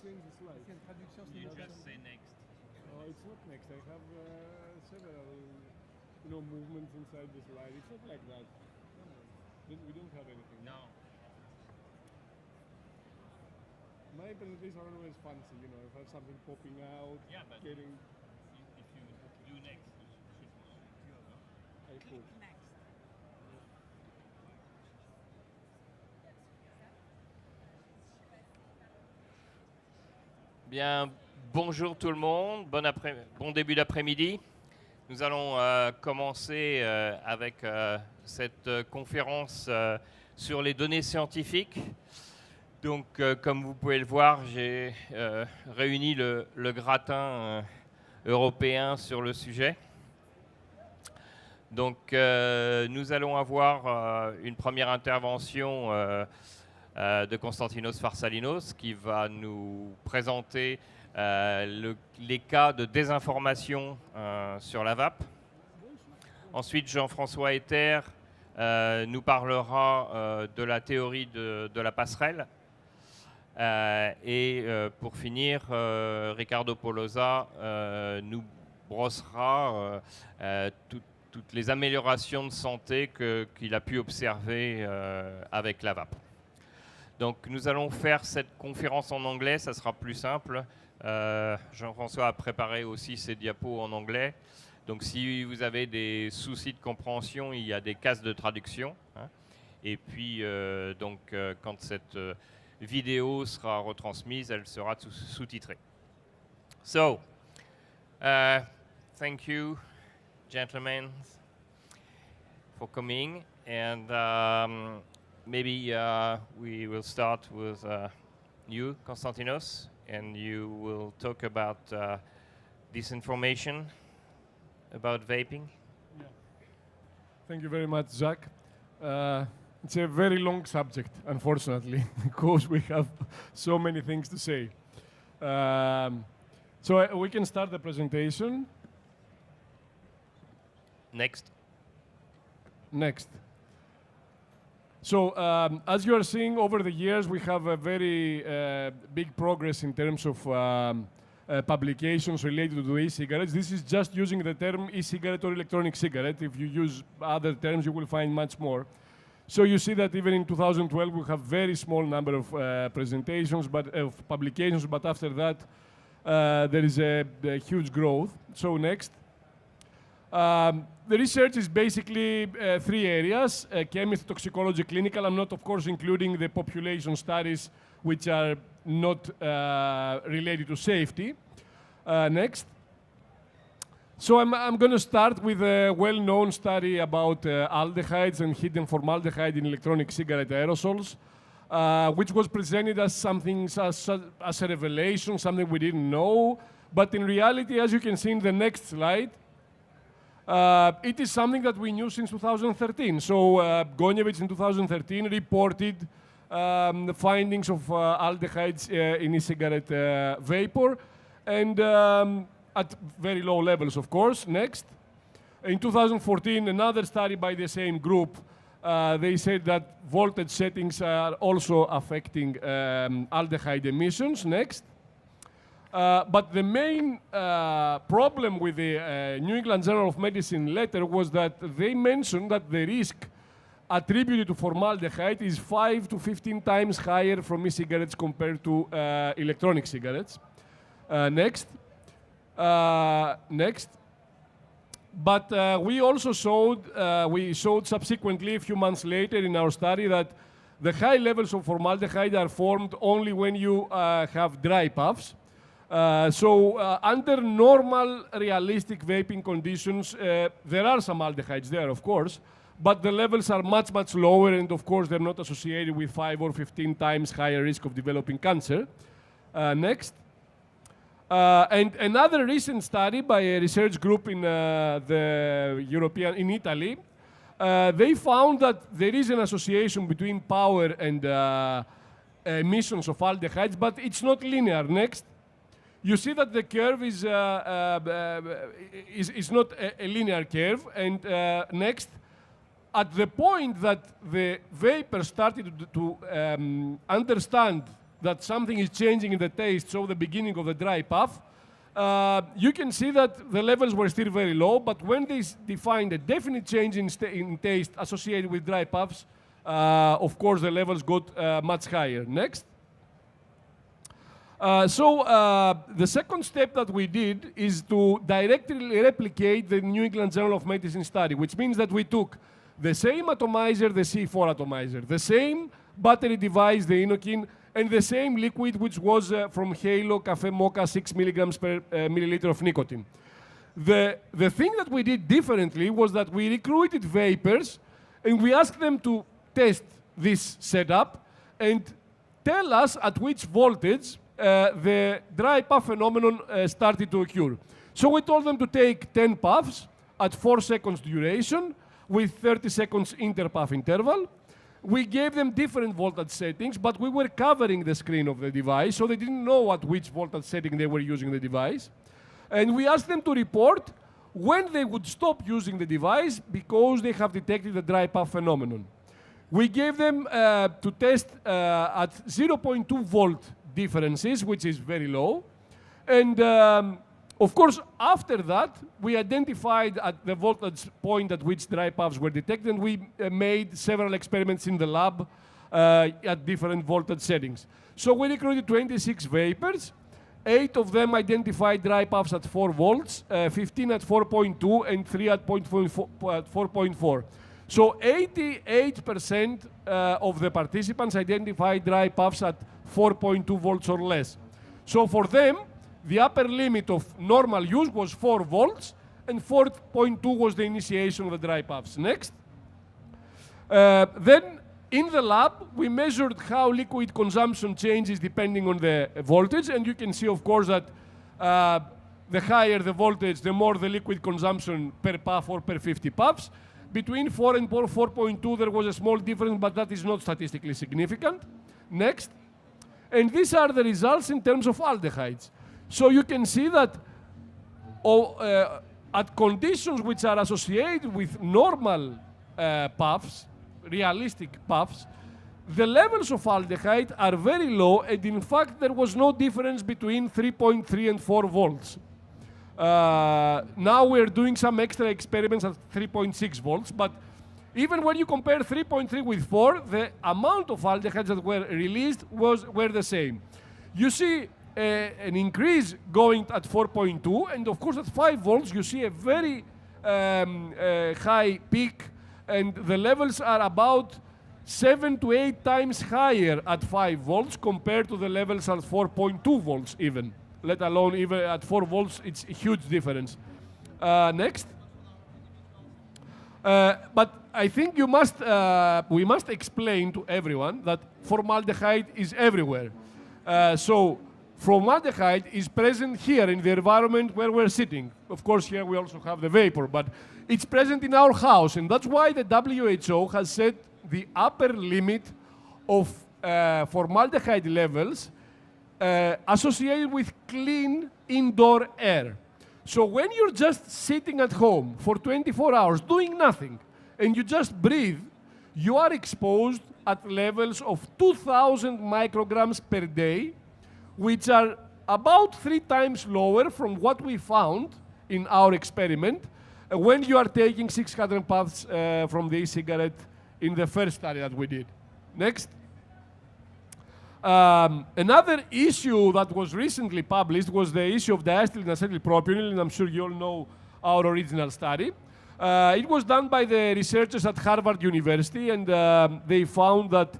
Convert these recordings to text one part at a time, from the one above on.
change the slide. You just say next. Oh, it's not next. I have several, movements inside the slide. It's not like that. We don't have anything. No. My presentations are always fancy, if I have something popping out. Yeah, but getting. If you do next, you should I Click put. next. Bien, bonjour tout le monde, bon début d'après-midi. Nous allons commencer avec cette conférence sur les données scientifiques. Donc, comme vous pouvez le voir, j'ai réuni le gratin européen sur le sujet. Donc, nous allons avoir une première intervention de Konstantinos Farsalinos qui va nous présenter les cas de désinformation sur la VAP. Ensuite, Jean-François Et nous parlera de la théorie de la passerelle. Et pour finir, Riccardo Polosa nous brossera toutes les améliorations de santé qu'il a pu observer avec la VAP. Donc nous allons faire cette conférence en anglais, ça sera plus simple. Jean-François a préparé aussi ses diapos en anglais. Donc si vous avez des soucis de compréhension, il y a des cases de traduction. Et puis quand cette vidéo sera retransmise, elle sera sous-titrée. So, thank you, gentlemen, for coming. And maybe we will start with you, Konstantinos, and you will talk about this information about vaping. Yeah. Thank you very much, Jacques. It's a very long subject, unfortunately, because we have so many things to say. So we can start the presentation. Next. Next. So as you are seeing over the years, we have a very big progress in terms of publications related to e-cigarettes. This is just using the term e-cigarette or electronic cigarette. If you use other terms, you will find much more. So you see that even in 2012, we have very small number of presentations, of publications, but after that, there is a huge growth. So next. The research is basically three areas, chemistry, toxicology, clinical. I'm not, of course, including the population studies, which are not related to safety. Next. So I'm going to start with a well-known study about aldehydes and hidden formaldehyde in electronic cigarette aerosols, which was presented as something as a revelation, something we didn't know. But in reality, as you can see in the next slide, it is something that we knew since 2013. So Gonjevich in 2013 reported the findings of aldehydes in e-cigarette vapor, and at very low levels, of course. Next. In 2014, another study by the same group, they said that voltage settings are also affecting aldehyde emissions. Next. But the main problem with the New England Journal of Medicine letter was that they mentioned that the risk attributed to formaldehyde is 5 to 15 times higher from e-cigarettes compared to electronic cigarettes. Next. Next. But we also showed subsequently, a few months later in our study, that the high levels of formaldehyde are formed only when you have dry puffs. So under normal, realistic vaping conditions, there are some aldehydes there, of course, but the levels are much, much lower, and of course they're not associated with 5 or 15 times higher risk of developing cancer. Next. And another recent study by a research group in in Italy, they found that there is an association between power and emissions of aldehydes, but it's not linear. Next. You see that the curve is not a linear curve. And next, at the point that the vapor started to understand that something is changing in the taste, so the beginning of the dry puff, you can see that the levels were still very low, but when they defined a definite change in taste associated with dry puffs, of course the levels got much higher. Next. The second step that we did is to directly replicate the New England Journal of Medicine study, which means that we took the same atomizer, the C4 atomizer, the same battery device, the Inokin, and the same liquid, which was from Halo Cafe Mocha, 6 milligrams per milliliter of nicotine. The thing that we did differently was that we recruited vapers, and we asked them to test this setup and tell us at which voltage the dry puff phenomenon started to occur. So we told them to take 10 puffs at 4 seconds duration with 30 seconds inter-puff interval. We gave them different voltage settings, but we were covering the screen of the device, so they didn't know at which voltage setting they were using the device. And we asked them to report when they would stop using the device because they have detected the dry puff phenomenon. We gave them to test at 0.2 volt differences, which is very low. And of course, after that, we identified at the voltage point at which dry puffs were detected, and we made several experiments in the lab at different voltage settings. So we recruited 26 vapors. 8 of them identified dry puffs at 4 volts, 15 at 4.2, and 3 at 4.4. So 88% of the participants identified dry puffs at 4.2 volts or less. So for them, the upper limit of normal use was 4 volts, and 4.2 was the initiation of the dry puffs. Next. Then, in the lab, we measured how liquid consumption changes depending on the voltage, and you can see, of course, that the higher the voltage, the more the liquid consumption per puff or per 50 puffs. Between 4 and 4.2, there was a small difference, but that is not statistically significant. Next. And these are the results in terms of aldehydes. So you can see that at conditions which are associated with normal puffs, realistic puffs, the levels of aldehyde are very low, and in fact there was no difference between 3.3 and 4 volts. Now we're doing some extra experiments at 3.6 volts, but even when you compare 3.3 with 4, the amount of aldehydes that were released were the same. You see an increase going at 4.2, and of course at 5 volts you see a very high peak, and the levels are about 7 to 8 times higher at 5 volts compared to the levels at 4.2 volts even, let alone even at 4 volts, it's a huge difference. Next. But I think we must explain to everyone that formaldehyde is everywhere. So formaldehyde is present here in the environment where we're sitting. Of course, here we also have the vapor, but it's present in our house, and that's why the WHO has set the upper limit of formaldehyde levels associated with clean indoor air. So when you're just sitting at home for 24 hours doing nothing, and you just breathe, you are exposed at levels of 2,000 micrograms per day, which are about 3 times lower from what we found in our experiment when you are taking 600 puffs from the e-cigarette in the first study that we did. Next. Another issue that was recently published was the issue of diacetyl and acetylpropionyl, and I'm sure you all know our original study. It was done by the researchers at Harvard University, and they found that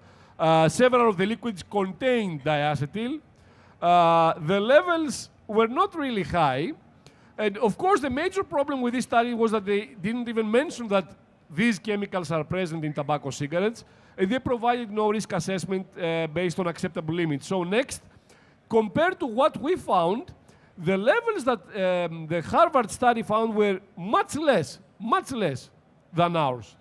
several of the liquids contained diacetyl. The levels were not really high, and of course the major problem with this study was that they didn't even mention that these chemicals are present in tobacco cigarettes, and they provided no risk assessment based on acceptable limits. So next, compared to what we found, the levels that the Harvard study found were much less than ours.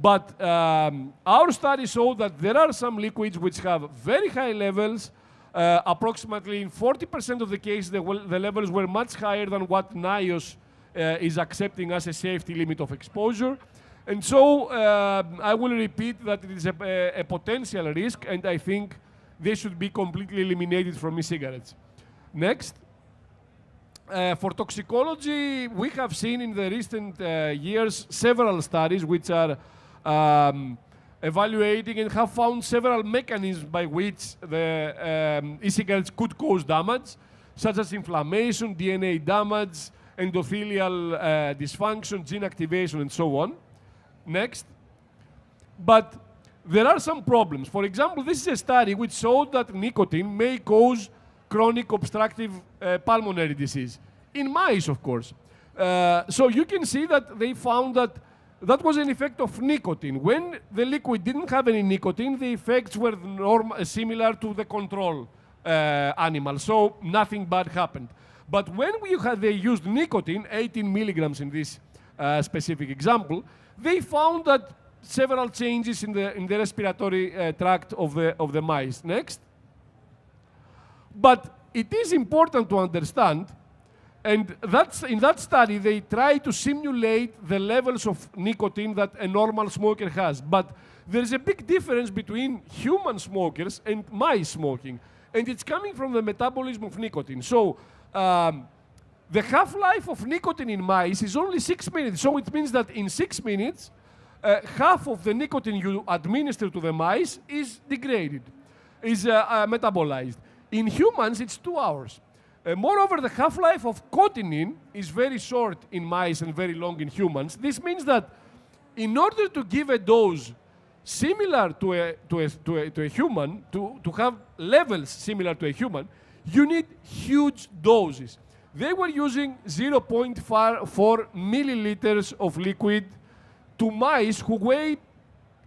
But our study showed that there are some liquids which have very high levels. Approximately in 40% of the cases, the levels were much higher than what NIOSH is accepting as a safety limit of exposure. And so I will repeat that it is a potential risk, and I think they should be completely eliminated from e-cigarettes. Next. For toxicology, we have seen in the recent years several studies which are evaluating and have found several mechanisms by which the e-cigarettes could cause damage, such as inflammation, DNA damage, endothelial dysfunction, gene activation, and so on. Next. But there are some problems. For example, this is a study which showed that nicotine may cause chronic obstructive pulmonary disease. In mice, of course. So you can see that they found that that was an effect of nicotine. When the liquid didn't have any nicotine, the effects were similar to the control animal. So nothing bad happened. But when they used nicotine, 18 milligrams in this specific example, they found that several changes in the respiratory tract of the mice. Next. But it is important to understand, and in that study, they try to simulate the levels of nicotine that a normal smoker has. But there is a big difference between human smokers and mice smoking. And it's coming from the metabolism of nicotine. So the half-life of nicotine in mice is only 6 minutes. So it means that in 6 minutes, half of the nicotine you administer to the mice is degraded, is metabolized. In humans, it's 2 hours. Moreover, the half-life of cotinine is very short in mice and very long in humans. This means that in order to give a dose similar to a human, to have levels similar to a human, you need huge doses. They were using 0.4 milliliters of liquid to mice who weigh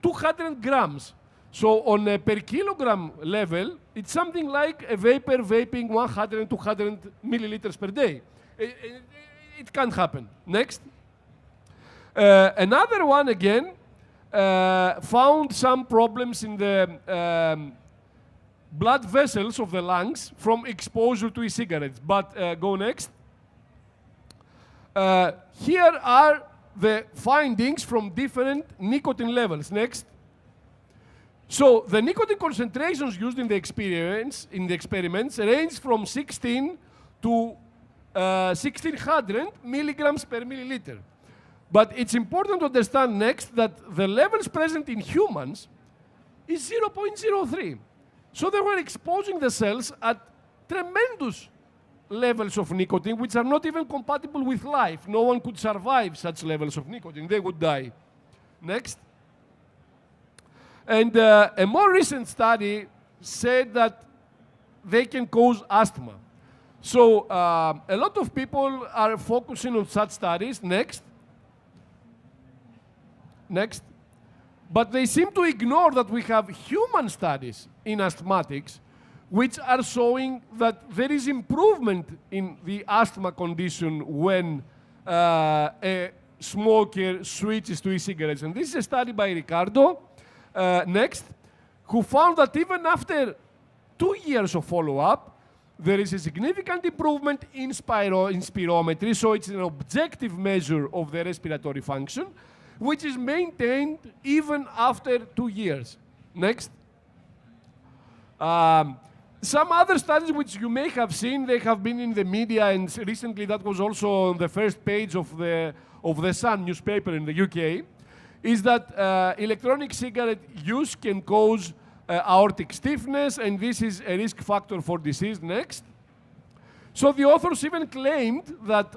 200 grams. So on a per kilogram level, it's something like a vapor vaping 100 and 200 milliliters per day. It can't happen. Next. Another one again found some problems in the blood vessels of the lungs from exposure to e-cigarettes. But go next. Here are the findings from different nicotine levels. Next. So the nicotine concentrations used in the experiments range from 16 to 1600 milligrams per milliliter. But it's important to understand next that the levels present in humans is 0.03. So they were exposing the cells at tremendous levels of nicotine, which are not even compatible with life. No one could survive such levels of nicotine. They would die. Next. And a more recent study said that they can cause asthma. So a lot of people are focusing on such studies. Next. Next. But they seem to ignore that we have human studies in asthmatics which are showing that there is improvement in the asthma condition when a smoker switches to e-cigarettes. And this is a study by Ricardo, next, who found that even after 2 years of follow-up, there is a significant improvement in spirometry, so it's an objective measure of the respiratory function, which is maintained even after 2 years. Next. Some other studies which you may have seen, they have been in the media, and recently that was also on the first page of the Sun newspaper in the UK, is that electronic cigarette use can cause aortic stiffness, and this is a risk factor for disease. Next. So the authors even claimed that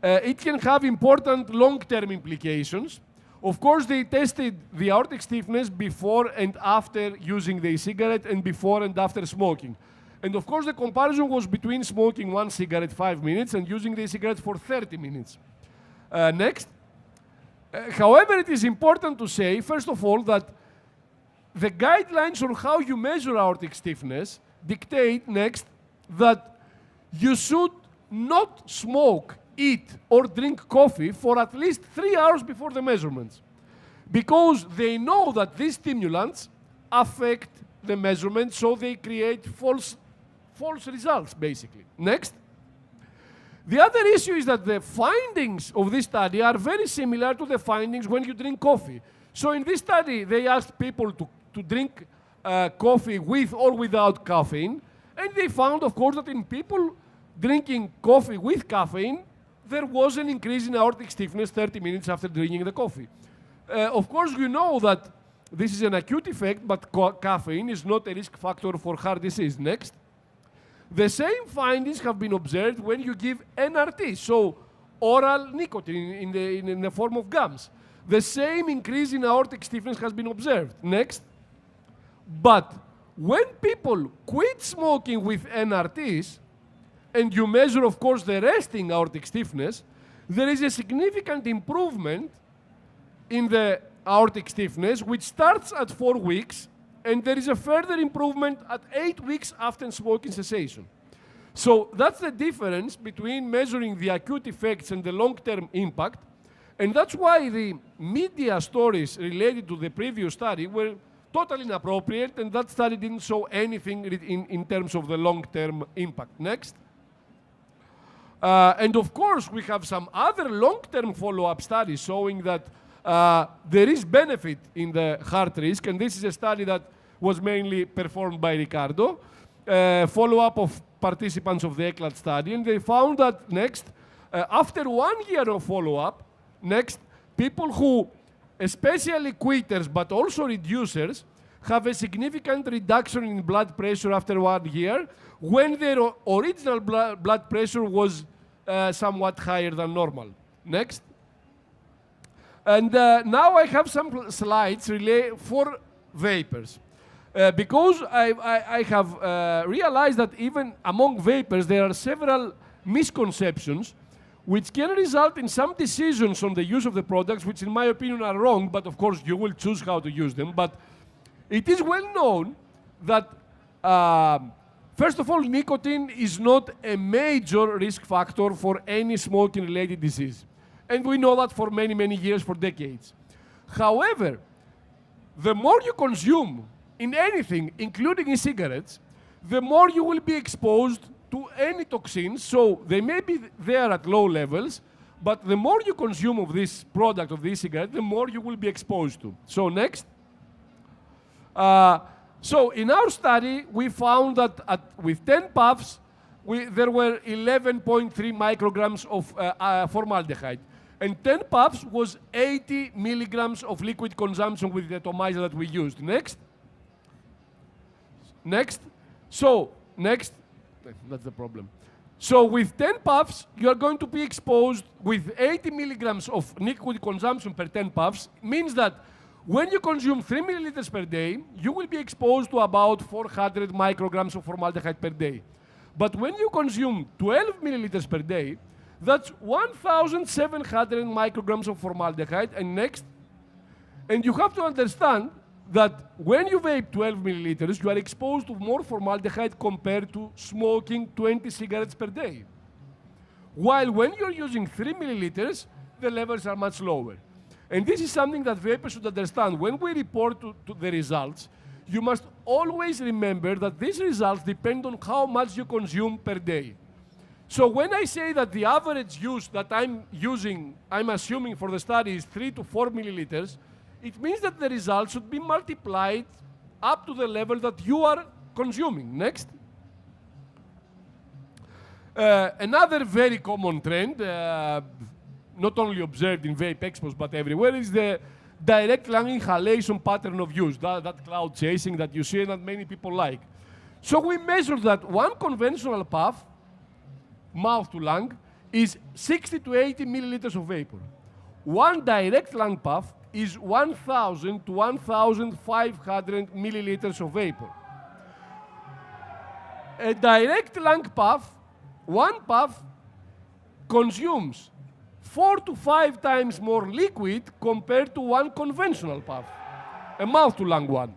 it can have important long-term implications. Of course, they tested the aortic stiffness before and after using the e-cigarette and before and after smoking. And of course, the comparison was between smoking 1 cigarette 5 minutes and using the e-cigarette for 30 minutes. Next. However, it is important to say, first of all, that the guidelines on how you measure aortic stiffness dictate, next, that you should not smoke, eat, or drink coffee for at least 3 hours before the measurements, because they know that these stimulants affect the measurement, so they create false results, basically. Next. The other issue is that the findings of this study are very similar to the findings when you drink coffee. So in this study, they asked people to drink coffee with or without caffeine. And they found, of course, that in people drinking coffee with caffeine, there was an increase in aortic stiffness 30 minutes after drinking the coffee. Of course, you know that this is an acute effect, but caffeine is not a risk factor for heart disease. Next. The same findings have been observed when you give NRT, so oral nicotine in the form of gums. The same increase in aortic stiffness has been observed. Next. But when people quit smoking with NRTs, and you measure, of course, the resting aortic stiffness, there is a significant improvement in the aortic stiffness, which starts at 4 weeks, and there is a further improvement at 8 weeks after smoking cessation. So that's the difference between measuring the acute effects and the long-term impact, and that's why the media stories related to the previous study were totally inappropriate, and that study didn't show anything in terms of the long-term impact. Next. And of course, we have some other long-term follow-up studies showing that there is benefit in the heart risk, and this is a study that was mainly performed by Ricardo, follow-up of participants of the ECLAT study, and they found that next, after 1 year of follow-up, next, people who, especially quitters but also reducers, have a significant reduction in blood pressure after 1 year, when their original blood pressure was somewhat higher than normal. Next. And now I have some slides for vapers. Because I have realized that even among vapers there are several misconceptions which can result in some decisions on the use of the products, which in my opinion are wrong, but of course you will choose how to use them. But it is well known that first of all, nicotine is not a major risk factor for any smoking-related disease. And we know that for many, many years, for decades. However, the more you consume in anything, including in cigarettes, the more you will be exposed to any toxins. So they may be there at low levels, but the more you consume of this product, of this cigarette, the more you will be exposed to. So next. So in our study, we found that with 10 puffs, there were 11.3 micrograms of formaldehyde. And 10 puffs was 80 milligrams of liquid consumption with the atomizer that we used. Next. Next. So, next. That's the problem. So with 10 puffs, you are going to be exposed with 80 milligrams of liquid consumption per 10 puffs. Means that when you consume 3 milliliters per day, you will be exposed to about 400 micrograms of formaldehyde per day. But when you consume 12 milliliters per day, that's 1,700 micrograms of formaldehyde. And next, and you have to understand that when you vape 12 milliliters, you are exposed to more formaldehyde compared to smoking 20 cigarettes per day. While when you're using 3 milliliters, the levels are much lower. And this is something that vapers should understand. When we report to the results, you must always remember that these results depend on how much you consume per day. So when I say that the average use that I'm assuming for the study is 3 to 4 milliliters, it means that the results should be multiplied up to the level that you are consuming. Next. Another very common trend, not only observed in VAPEXPOs but everywhere, is the direct lung inhalation pattern of use, that cloud chasing that you see and that many people like. So we measured that one conventional puff, mouth to lung, is 60 to 80 milliliters of vapor. One direct lung puff is 1,000 to 1,500 milliliters of vapor. A direct lung puff, one puff, consumes 4 to 5 times more liquid compared to one conventional puff, a mouth-to-lung one.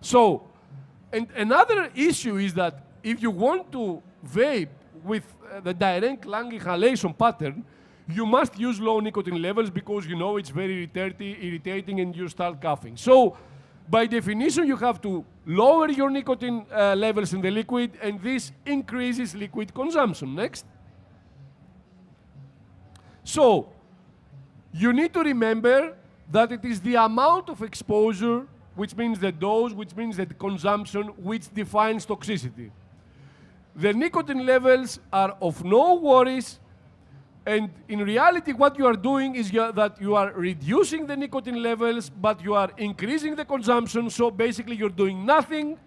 So, and another issue is that if you want to vape with the direct lung inhalation pattern, you must use low nicotine levels because you know it's very irritating and you start coughing. So, by definition, you have to lower your nicotine levels in the liquid, and this increases liquid consumption. Next. So, you need to remember that it is the amount of exposure which means the dose, which means the consumption, which defines toxicity. The nicotine levels are of no worries, and in reality what you are doing is that you are reducing the nicotine levels, but you are increasing the consumption, so basically you're doing nothing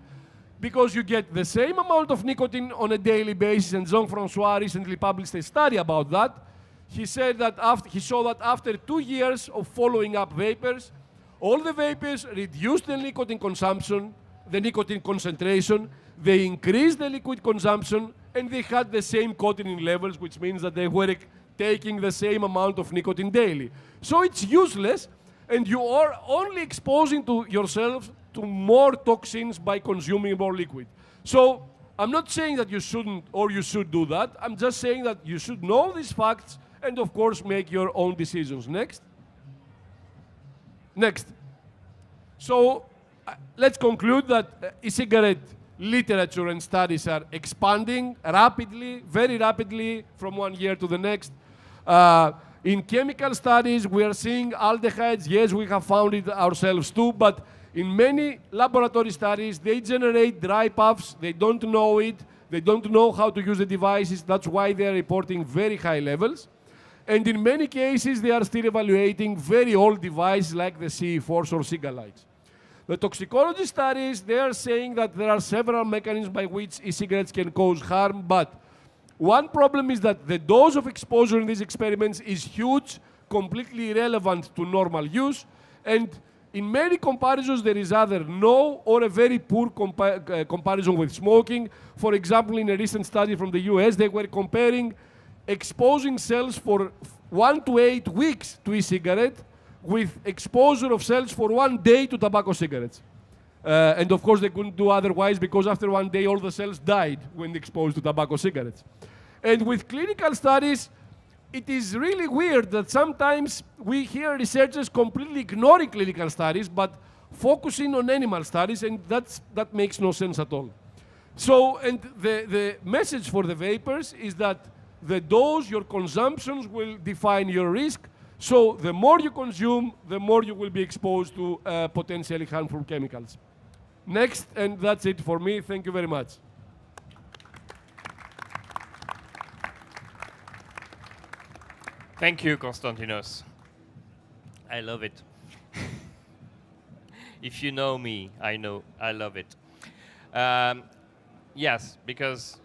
because you get the same amount of nicotine on a daily basis, and Jean-François recently published a study about that. He said that he saw that after 2 years of following up vapers, all the vapers reduced the nicotine consumption, the nicotine concentration, they increased the liquid consumption, and they had the same nicotine levels, which means that they were taking the same amount of nicotine daily. So it's useless, and you are only exposing to yourself to more toxins by consuming more liquid. So I'm not saying that you shouldn't or you should do that. I'm just saying that you should know these facts and, of course, make your own decisions. Next. Next. So let's conclude that e-cigarette literature and studies are expanding rapidly, very rapidly, from one year to the next. In chemical studies, we are seeing aldehydes. Yes, we have found it ourselves too, but in many laboratory studies, they generate dry puffs. They don't know it. They don't know how to use the devices. That's why they are reporting very high levels. And in many cases, they are still evaluating very old devices like the CE4s or Cigalites. The toxicology studies, they are saying that there are several mechanisms by which e-cigarettes can cause harm, but one problem is that the dose of exposure in these experiments is huge, completely irrelevant to normal use, and in many comparisons, there is either no or a very poor comparison with smoking. For example, in a recent study from the US, they were comparing exposing cells for 1 to 8 weeks to e-cigarette with exposure of cells for 1 day to tobacco cigarettes. And of course, they couldn't do otherwise because after 1 day, all the cells died when exposed to tobacco cigarettes. And with clinical studies, it is really weird that sometimes we hear researchers completely ignoring clinical studies, but focusing on animal studies, and that makes no sense at all. So, and the message for the vapers is that the dose, your consumptions will define your risk. So the more you consume, the more you will be exposed to potentially harmful chemicals. Next, and that's it for me. Thank you very much. Thank you, Konstantinos. I love it. If you know me, I know I love it. Yes, because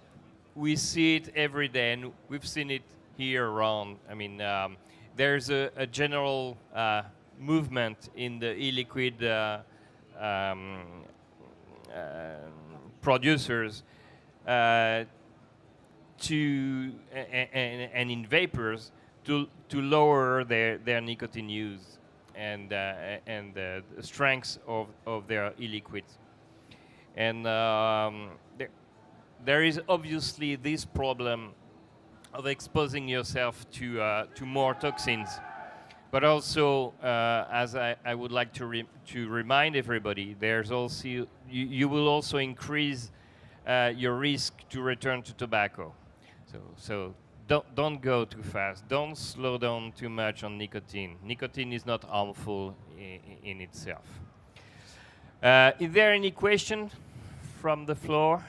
we see it every day, and we've seen it here around. I mean, there's a general movement in the e-liquid producers and in vapors to lower their nicotine use and the strengths of their e-liquids. And there is obviously this problem of exposing yourself to more toxins. But also, as I would like to remind everybody, there's also you will also increase your risk to return to tobacco. So don't go too fast. Don't slow down too much on nicotine. Nicotine is not harmful in itself. Is there any question from the floor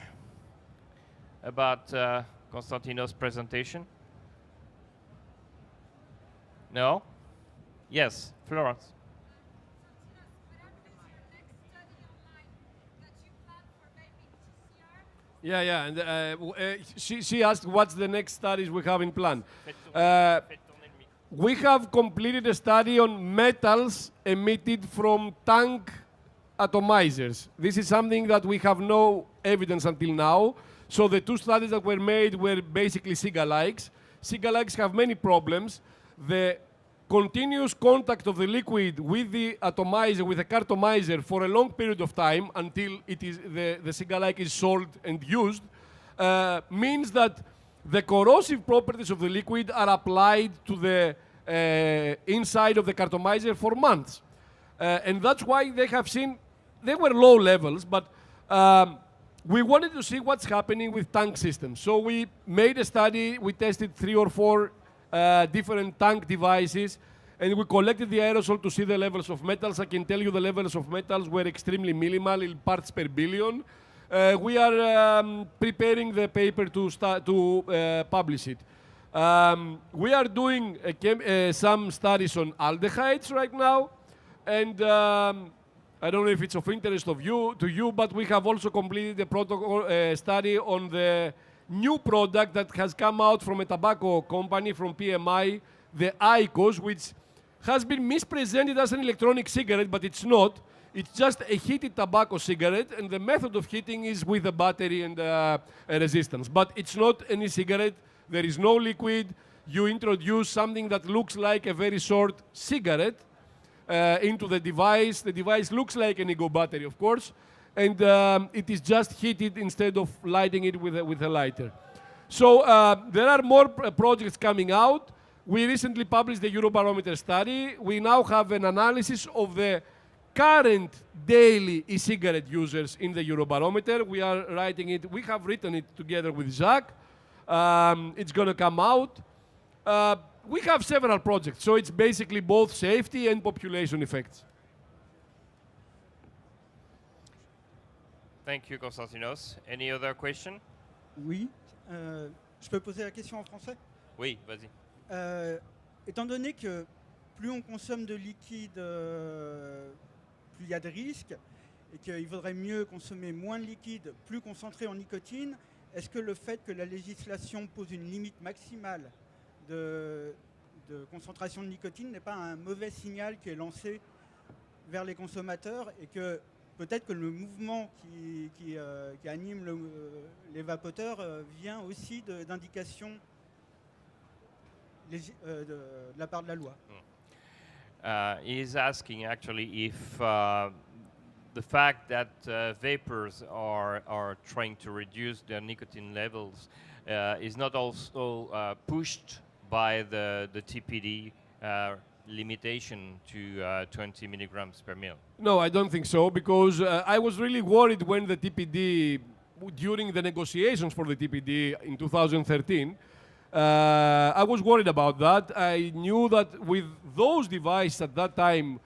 about Konstantinos' presentation? No? Yes, Florence. Yeah, and she asked what's the next studies we have in plan. We have completed a study on metals emitted from tank atomizers. This is something that we have no evidence until now. So the 2 studies that were made were basically Cigalites. Cigalites have many problems. The continuous contact of the liquid with the atomizer, with the cartomizer, for a long period of time until it is the Cigalite is sold and used, means that the corrosive properties of the liquid are applied to the inside of the cartomizer for months. And that's why they have seen, they were low levels, but we wanted to see what's happening with tank systems. So we made a study, we tested 3 or 4 different tank devices, And we collected the aerosol to see the levels of metals. I can tell you the levels of metals were extremely minimal in parts per billion. We are preparing the paper to publish it. We are doing some studies on aldehydes right now, and I don't know if it's of interest to you, but we have also completed a protocol study on the new product that has come out from a tobacco company from PMI, the IQOS, which has been mispresented as an electronic cigarette, but it's not. It's just a heated tobacco cigarette, and the method of heating is with a battery and a resistance. But it's not any cigarette. There is no liquid. You introduce something that looks like a very short cigarette into the device. The device looks like an ego battery, of course, and it is just heated instead of lighting it with a lighter. So there are more projects coming out. We recently published the Eurobarometer study. We now have an analysis of the current daily e-cigarette users in the Eurobarometer. We are writing it. We have written it together with Jacques. It's going to come out. We have several projects, so it's basically both safety and population effects. Thank you, Konstantinos. Any other question? Oui. Je peux poser la question en français? Oui, vas-y. Étant donné que plus on consomme de liquide, plus il y a de risques, et qu'il vaudrait mieux consommer moins de liquide, plus concentré en nicotine, est-ce que le fait que la législation pose une limite maximale de concentration de nicotine n'est pas un mauvais signal qui est lancé vers les consommateurs, et que peut-être que le mouvement qui anime les vapoteurs vient aussi d'indications de la part de la loi? He is asking actually if the fact that vapors are trying to reduce their nicotine levels is not also pushed by the TPD limitation to 20 milligrams per mil. No, I don't think so, because I was really worried when the TPD, during the negotiations for the TPD in 2013, I was worried about that. I knew that with those devices at that time,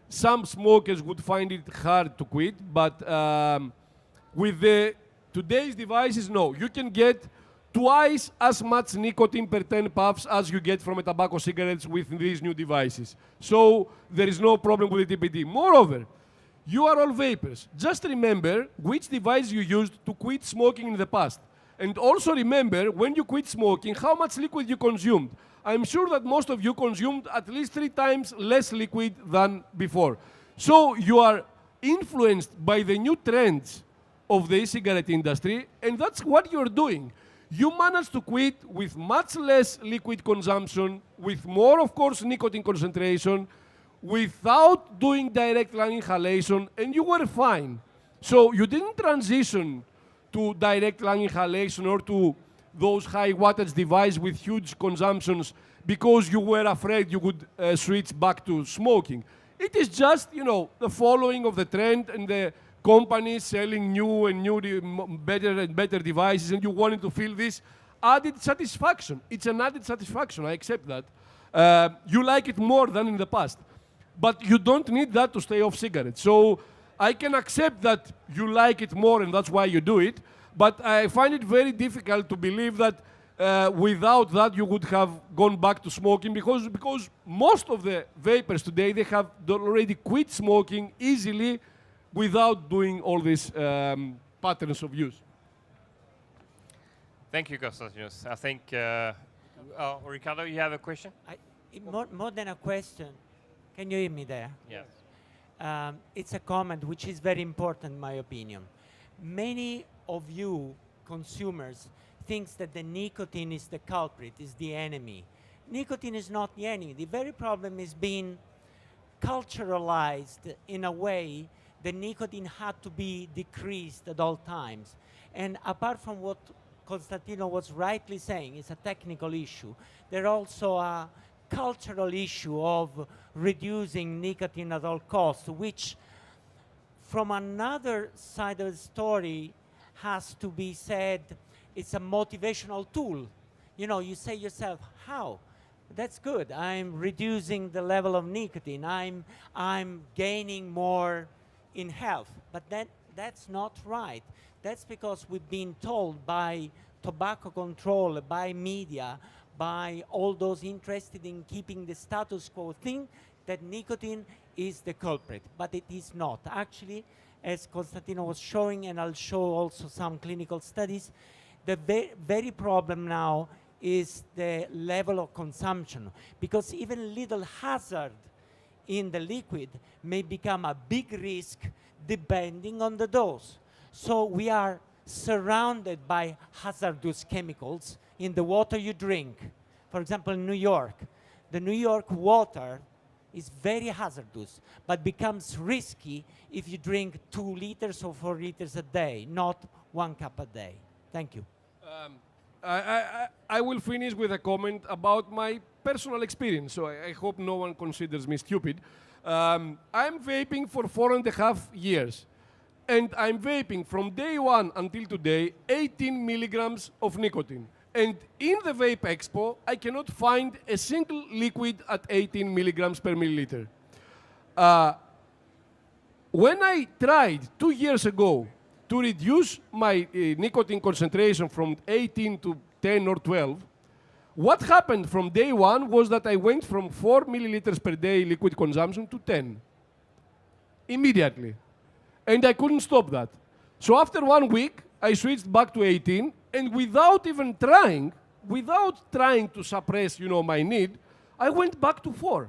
some smokers would find it hard to quit, but with today's devices, no. You can get twice as much nicotine per 10 puffs as you get from a tobacco cigarettes with these new devices. So there is no problem with the TPD. Moreover, you are all vapers. Just remember which device you used to quit smoking in the past. And also remember, when you quit smoking, how much liquid you consumed. I'm sure that most of you consumed at least 3 times less liquid than before. So you are influenced by the new trends of the e-cigarette industry, and that's what you're doing. You managed to quit with much less liquid consumption, with more, of course, nicotine concentration, without doing direct lung inhalation, and you were fine. So you didn't transition to direct lung inhalation or to those high wattage devices with huge consumptions because you were afraid you would switch back to smoking. It is just, the following of the trend and the companies selling new and better and better devices, and you wanted to feel this added satisfaction. It's an added satisfaction, I accept that. You like it more than in the past. But you don't need that to stay off cigarettes. So I can accept that you like it more and that's why you do it, but I find it very difficult to believe that without that you would have gone back to smoking, because most of the vapers today, they have already quit smoking easily without doing all these patterns of use. Thank you, Konstantinos. I think, Ricardo, you have a question? More than a question. Can you hear me there? Yes. It's a comment which is very important in my opinion. Many of you consumers thinks that the nicotine is the culprit, is the enemy. Nicotine is not the enemy. The very problem is being culturalized in a way the nicotine had to be decreased at all times. And apart from what Constantino was rightly saying, it's a technical issue, there's also a cultural issue of reducing nicotine at all costs, which from another side of the story has to be said, it's a motivational tool. You say yourself, how? That's good. I'm reducing the level of nicotine. I'm gaining more in health. But that's not right. That's because we've been told by tobacco control, by media, by all those interested in keeping the status quo thing, that nicotine is the culprit. But it is not. Actually, as Constantino was showing, and I'll show also some clinical studies, the very problem now is the level of consumption, because even little hazard in the liquid may become a big risk depending on the dose. So we are surrounded by hazardous chemicals in the water you drink. For example, in New York, the New York water is very hazardous, but becomes risky if you drink 2 liters or 4 liters a day, not 1 cup a day. Thank you. I will finish with a comment about my personal experience, so I hope no one considers me stupid. I'm vaping for 4.5 years, and I'm vaping from day one until today 18 milligrams of nicotine. And in the VAPEXPO, I cannot find a single liquid at 18 milligrams per milliliter. When I tried 2 years ago to reduce my nicotine concentration from 18 to 10 or 12, what happened from day one was that I went from 4 milliliters per day liquid consumption to 10. Immediately. And I couldn't stop that. So after 1 week, I switched back to 18, and without even trying, without trying to suppress, my need, I went back to 4.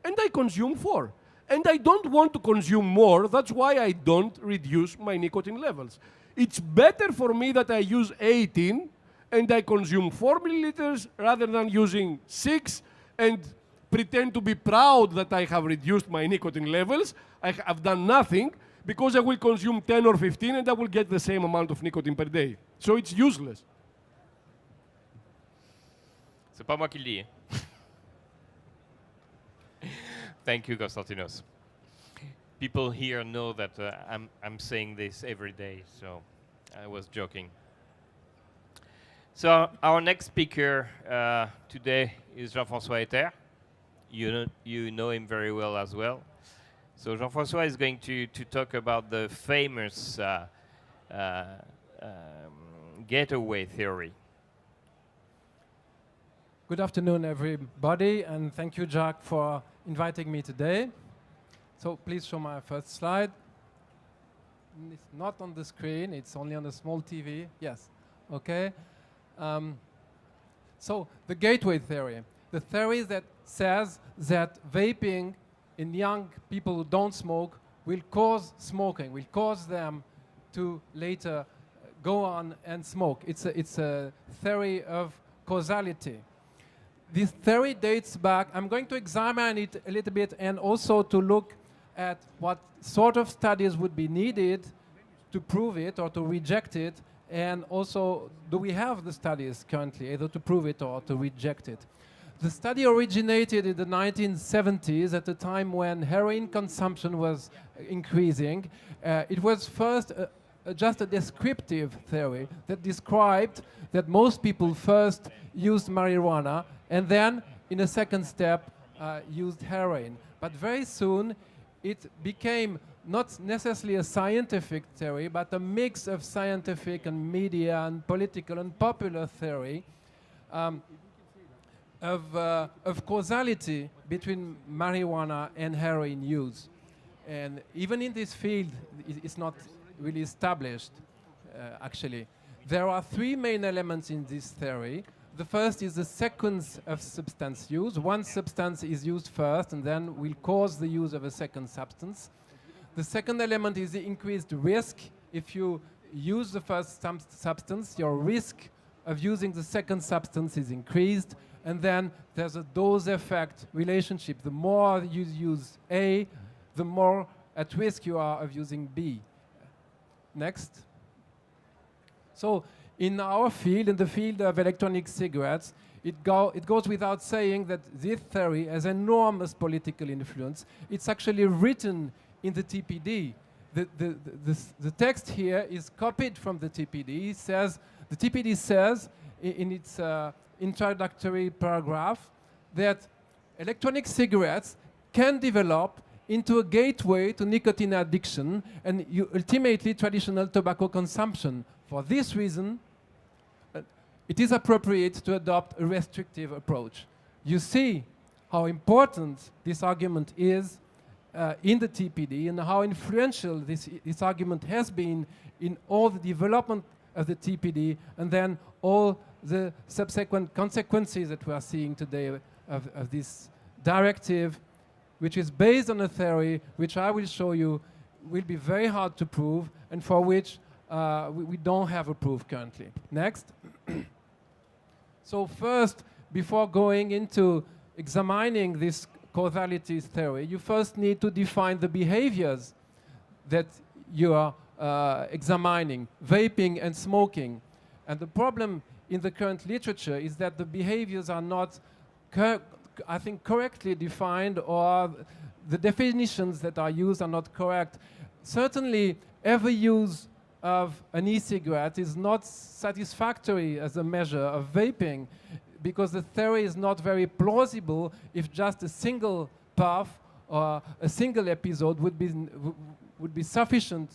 And I consume 4. And I don't want to consume more. That's why I don't reduce my nicotine levels. It's better for me that I use 18 and I consume 4 milliliters rather than using 6 and pretend to be proud that I have reduced my nicotine levels. I have done nothing because I will consume 10 or 15 and I will get the same amount of nicotine per day. So it's useless. C'est pas moi qui le dis. Thank you, Konstantinos. People here know that I'm saying this every day, so I was joking. So our next speaker today is Jean-François Et. You know him very well as well. So Jean-François is going to talk about the famous getaway theory. Good afternoon, everybody, and thank you, Jacques, for inviting me today. So please show my first slide. It's not on the screen, it's only on a small TV. Yes, okay. So the gateway theory. The theory that says that vaping in young people who don't smoke will cause smoking, will cause them to later go on and smoke. It's a theory of causality. This theory dates back, I'm going to examine it a little bit and also to look at what sort of studies would be needed to prove it or to reject it, and also do we have the studies currently either to prove it or to reject it. The study originated in the 1970s at the time when heroin consumption was increasing. It was first just a descriptive theory that described that most people first used marijuana and then, in a second step, used heroin. But very soon, it became not necessarily a scientific theory, but a mix of scientific and media and political and popular theory of causality between marijuana and heroin use. And even in this field, it's not really established, actually. There are 3 main elements in this theory. The first is the sequence of substance use. One substance is used first and then will cause the use of a second substance. The second element is the increased risk. If you use the first substance, your risk of using the second substance is increased. And then there's a dose effect relationship. The more you use A, the more at risk you are of using B. Next. So in our field, in the field of electronic cigarettes, it goes without saying that this theory has enormous political influence. It's actually written in the TPD. The text here is copied from the TPD. The TPD says in its introductory paragraph that electronic cigarettes can develop into a gateway to nicotine addiction and ultimately traditional tobacco consumption. For this reason, it is appropriate to adopt a restrictive approach. You see how important this argument is in the TPD and how influential this argument has been in all the development of the TPD and then all the subsequent consequences that we are seeing today of this directive, which is based on a theory which I will show you will be very hard to prove and for which we don't have a proof currently. Next. So first, before going into examining this causality theory, you first need to define the behaviors that you are examining, vaping and smoking. And the problem in the current literature is that the behaviors are not, I think, correctly defined, or the definitions that are used are not correct. Certainly, every use of an e-cigarette is not satisfactory as a measure of vaping, because the theory is not very plausible if just a single puff or a single episode would be sufficient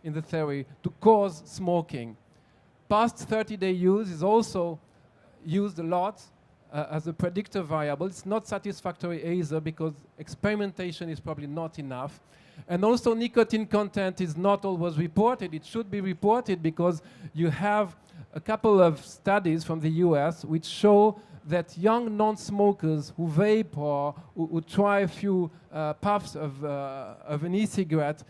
in the theory to cause smoking. Past 30-day use is also used a lot as a predictor variable. It's not satisfactory either because experimentation is probably not enough. And also nicotine content is not always reported. It should be reported because you have a couple of studies from the US which show that young non-smokers who vape or who try a few puffs of an e-cigarette,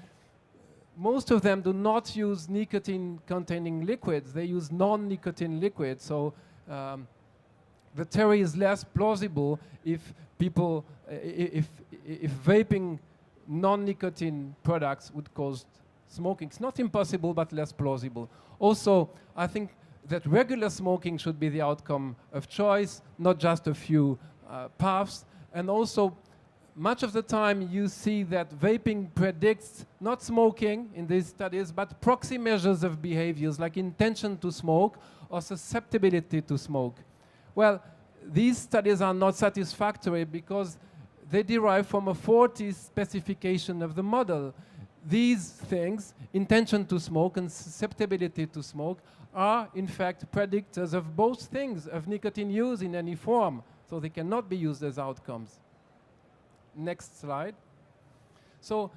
most of them do not use nicotine-containing liquids. They use non-nicotine liquids. So the theory is less plausible if people, if vaping non-nicotine products would cause smoking. It's not impossible, but less plausible. Also, I think that regular smoking should be the outcome of choice, not just a few puffs. And also, much of the time you see that vaping predicts not smoking in these studies, but proxy measures of behaviors like intention to smoke or susceptibility to smoke. Well, these studies are not satisfactory because they derive from a faulty specification of the model. These things, intention to smoke and susceptibility to smoke, are in fact predictors of both things, of nicotine use in any form, so they cannot be used as outcomes. Next slide. So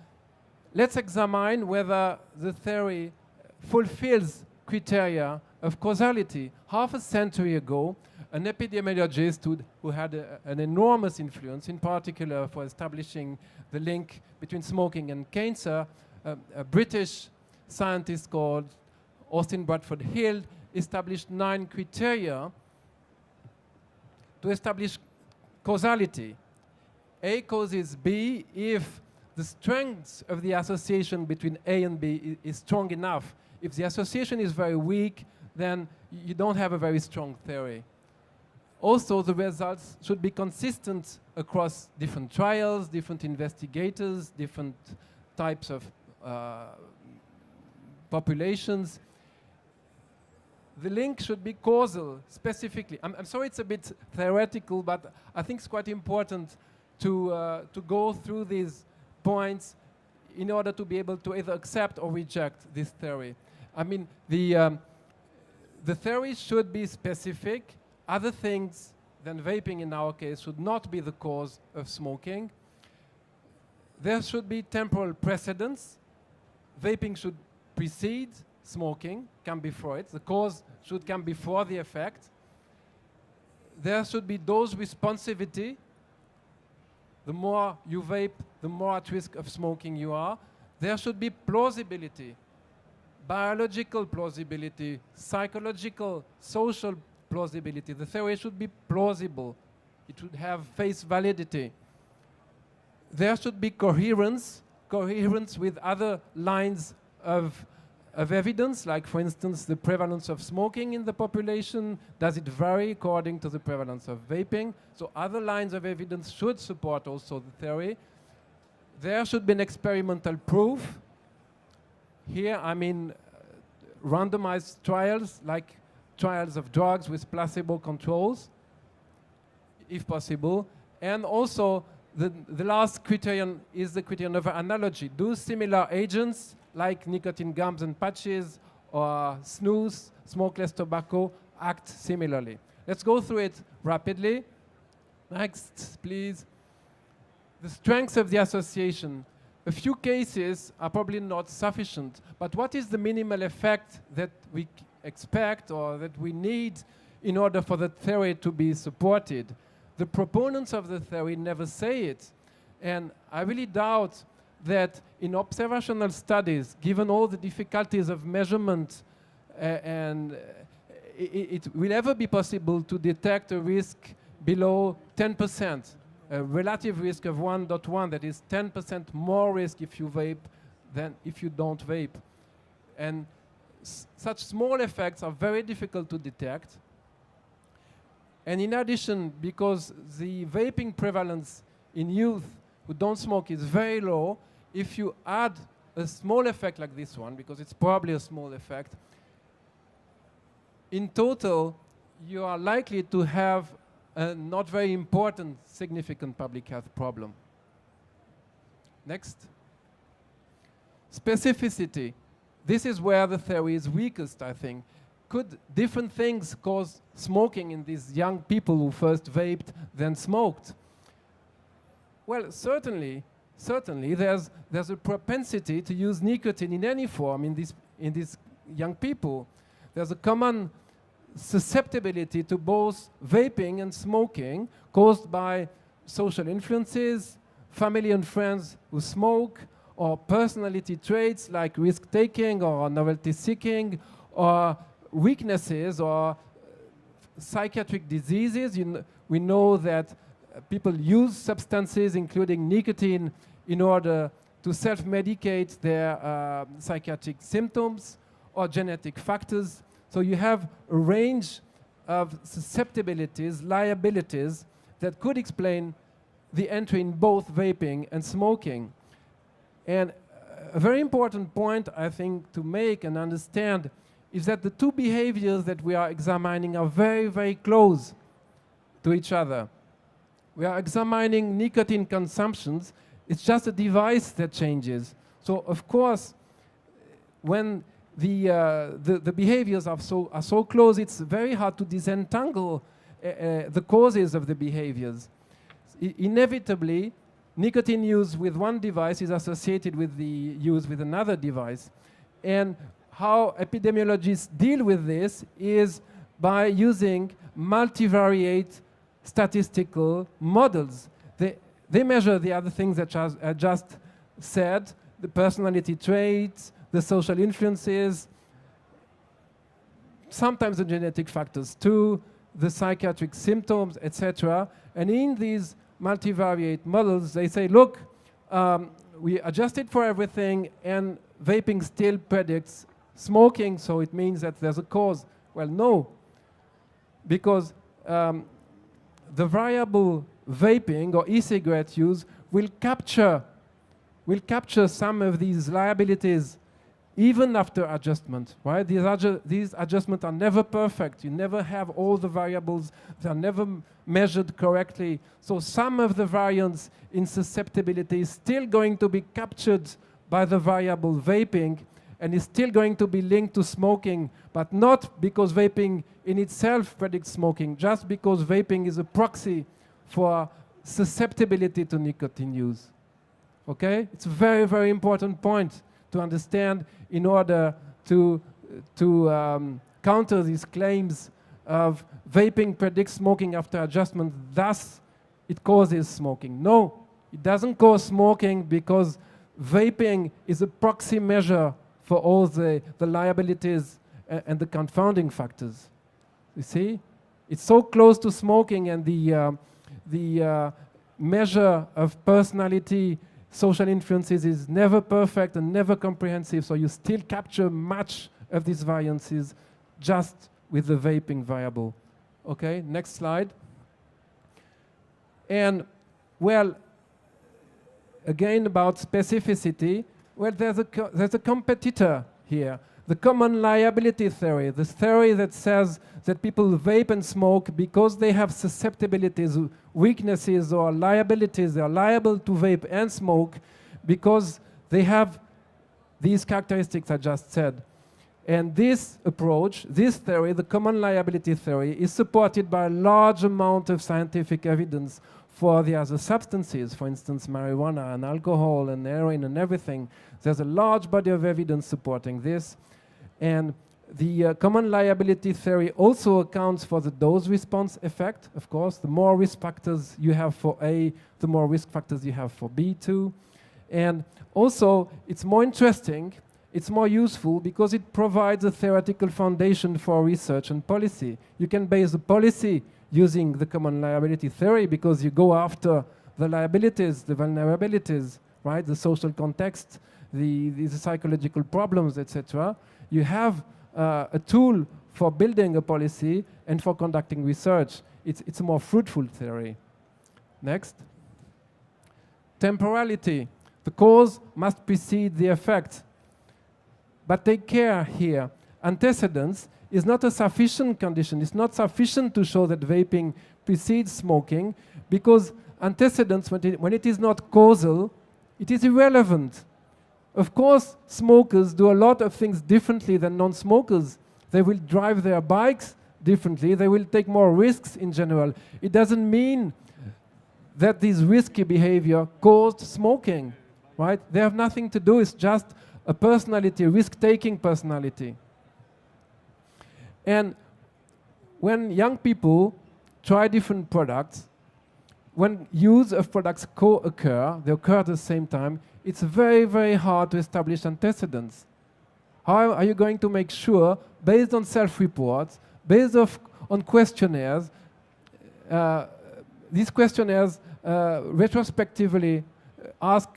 let's examine whether the theory fulfills criteria of causality. Half a century ago, an epidemiologist who had an enormous influence, in particular for establishing the link between smoking and cancer, a British scientist called Austin Bradford Hill, established 9 criteria to establish causality. A causes B if the strength of the association between A and B is strong enough. If the association is very weak, then you don't have a very strong theory. Also, the results should be consistent across different trials, different investigators, different types of populations. The link should be causal, specifically. I'm sorry it's a bit theoretical, but I think it's quite important to go through these points in order to be able to either accept or reject this theory. I mean, the theory should be specific. Other things than vaping in our case should not be the cause of smoking. There should be temporal precedence. Vaping should precede smoking, come before it. The cause should come before the effect. There should be dose responsivity. The more you vape, the more at risk of smoking you are. There should be plausibility, biological plausibility, psychological, social plausibility. The theory should be plausible. It should have face validity. There should be coherence with other lines of evidence, like for instance the prevalence of smoking in the population. Does it vary according to the prevalence of vaping? So other lines of evidence should support also the theory. There should be an experimental proof. Here I mean randomized trials, like trials of drugs with placebo controls, if possible. And also, the last criterion is the criterion of analogy. Do similar agents like nicotine gums and patches or snus, smokeless tobacco, act similarly? Let's go through it rapidly. Next, please. The strengths of the association. A few cases are probably not sufficient, but what is the minimal effect that we expect or that we need in order for the theory to be supported? The proponents of the theory never say it, and I really doubt that in observational studies, given all the difficulties of measurement, it will ever be possible to detect a risk below 10%, a relative risk of 1.1, that is 10% more risk if you vape than if you don't vape. And such small effects are very difficult to detect. And in addition, because the vaping prevalence in youth who don't smoke is very low, if you add a small effect like this one, because it's probably a small effect, in total, you are likely to have a not very important, significant public health problem. Next. Specificity. This is where the theory is weakest, I think. Could different things cause smoking in these young people who first vaped, then smoked? Well, certainly there's a propensity to use nicotine in any form in these young people. There's a common susceptibility to both vaping and smoking caused by social influences, family and friends who smoke, or personality traits like risk-taking or novelty-seeking, or weaknesses or psychiatric diseases. We know that people use substances, including nicotine, in order to self-medicate their psychiatric symptoms or genetic factors. So you have a range of susceptibilities, liabilities, that could explain the entry in both vaping and smoking. And a very important point, I think, to make and understand is that the two behaviors that we are examining are very, very close to each other. We are examining nicotine consumptions. It's just a device that changes. So, of course, when the behaviors are so close, it's very hard to disentangle the causes of the behaviors. Inevitably, nicotine use with one device is associated with the use with another device. And how epidemiologists deal with this is by using multivariate statistical models. They measure the other things that I just said, the personality traits, the social influences, sometimes the genetic factors too, the psychiatric symptoms, etc. And in these multivariate models, they say, look, we adjusted for everything, and vaping still predicts smoking, so it means that there's a cause. Well, no, because the variable vaping or e-cigarette use will capture some of these liabilities even after adjustment, right? These adjustments are never perfect. You never have all the variables. They're never measured correctly. So some of the variance in susceptibility is still going to be captured by the variable vaping, and is still going to be linked to smoking, but not because vaping in itself predicts smoking, just because vaping is a proxy for susceptibility to nicotine use. Okay? It's a very, very important point to understand in order to counter these claims of vaping predicts smoking after adjustment, thus it causes smoking. No, it doesn't cause smoking because vaping is a proxy measure for all the liabilities and the confounding factors. You see? It's so close to smoking, and the measure of personality, social influences is never perfect and never comprehensive, so you still capture much of these variances just with the vaping variable. Okay, next slide. And, well, again about specificity, well, there's a competitor here. the common liability theory, the theory that says that people vape and smoke because they have susceptibilities, weaknesses, or liabilities. They are liable to vape and smoke because they have these characteristics I just said. And this approach, this theory, the common liability theory, is supported by a large amount of scientific evidence for the other substances, for instance, marijuana and alcohol and heroin and everything. There's a large body of evidence supporting this. And the common liability theory also accounts for the dose-response effect. Of course, the more risk factors you have for A, the more risk factors you have for B too. And also, it's more interesting, it's more useful because it provides a theoretical foundation for research and policy. You can base the policy using the common liability theory because you go after the liabilities, the vulnerabilities, right? The social context, the psychological problems, etc. You have a tool for building a policy and for conducting research. It's a more fruitful theory. Next. Temporality. The cause must precede the effect. But take care here. Antecedents is not a sufficient condition. It's not sufficient to show that vaping precedes smoking because antecedents, when it is not causal, it is irrelevant. Of course, smokers do a lot of things differently than non-smokers. They will drive their bikes differently. They will take more risks in general. It doesn't mean that this risky behavior caused smoking, right? They have nothing to do. It's just a personality, risk-taking personality. And when young people try different products, when use of products co-occur, they occur at the same time, it's very, very hard to establish antecedents. How are you going to make sure, based on self-reports, based on questionnaires, these questionnaires retrospectively ask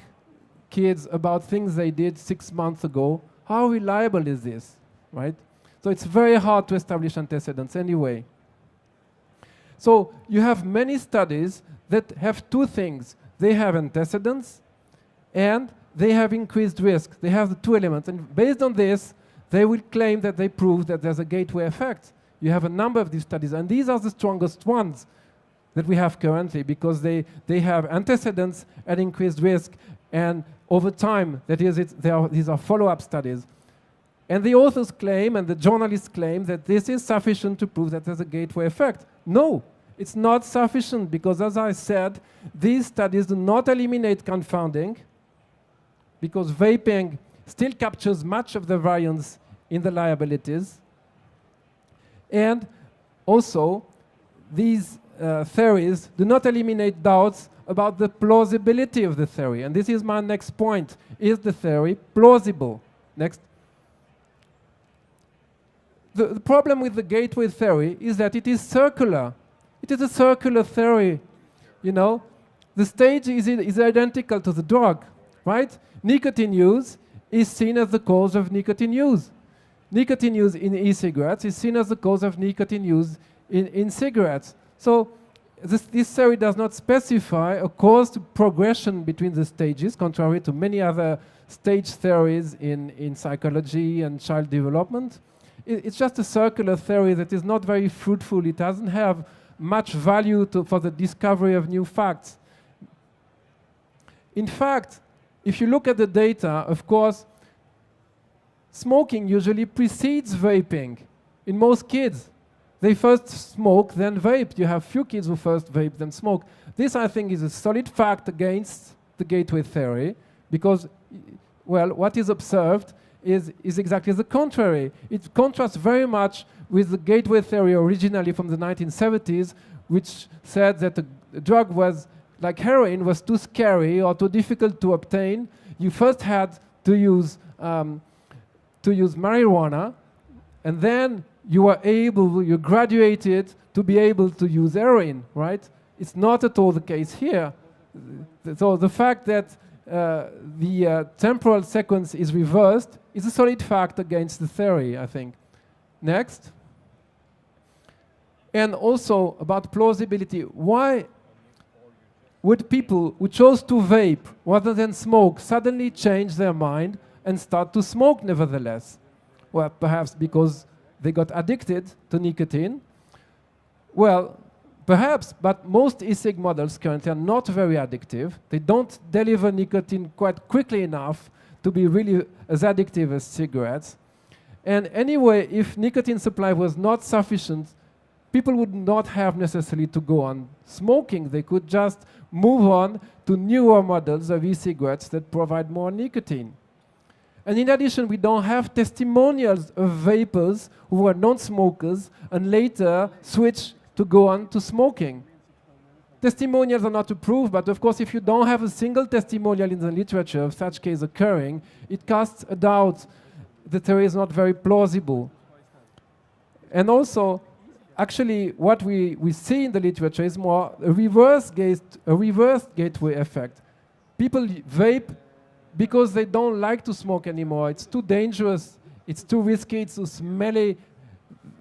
kids about things they did 6 months ago. How reliable is this, right? So it's very hard to establish antecedents anyway. So you have many studies that have two things. They have antecedents and they have increased risk. They have the two elements. And based on this, they will claim that they prove that there's a gateway effect. You have a number of these studies, and these are the strongest ones that we have currently because they have antecedents and increased risk, and over time, that is, these are follow-up studies. And the authors claim, and the journalists claim, that this is sufficient to prove that there's a gateway effect. No, it's not sufficient because, as I said, these studies do not eliminate confounding because vaping still captures much of the variance in the liabilities. And also, these theories do not eliminate doubts about the plausibility of the theory. And this is my next point. Is the theory plausible? Next. The problem with the gateway theory is that it is circular. It is a circular theory. You know, the stage is identical to the drug, right? Nicotine use is seen as the cause of nicotine use. Nicotine use in e-cigarettes is seen as the cause of nicotine use in cigarettes. So this theory does not specify a caused progression between the stages, contrary to many other stage theories in psychology and child development. It's just a circular theory that is not very fruitful. It doesn't have much value for the discovery of new facts. In fact, if you look at the data, of course, smoking usually precedes vaping in most kids. They first smoke, then vape. You have few kids who first vape, then smoke. This, I think, is a solid fact against the gateway theory because, well, what is observed is exactly the contrary. It contrasts very much with the gateway theory originally from the 1970s, which said that a drug was, like heroin, was too scary or too difficult to obtain. You first had to use marijuana, and then you graduated to be able to use heroin, right? It's not at all the case here. So the fact that the temporal sequence is reversed is a solid fact against the theory, I think. Next. And also about plausibility. Why would people who chose to vape rather than smoke suddenly change their mind and start to smoke nevertheless? Well, perhaps because they got addicted to nicotine. Well, perhaps, but most e-cig models currently are not very addictive. They don't deliver nicotine quite quickly enough to be really as addictive as cigarettes. And anyway, if nicotine supply was not sufficient, people would not have necessarily to go on smoking. They could just move on to newer models of e-cigarettes that provide more nicotine. And in addition, we don't have testimonials of vapers who were non-smokers and later switched to go on to smoking. Testimonials are not to prove, but of course, if you don't have a single testimonial in the literature of such case occurring, it casts a doubt. The theory is not very plausible. And also, actually, what we see in the literature is more a reverse gateway effect. People vape because they don't like to smoke anymore. It's too dangerous. It's too risky. It's too smelly.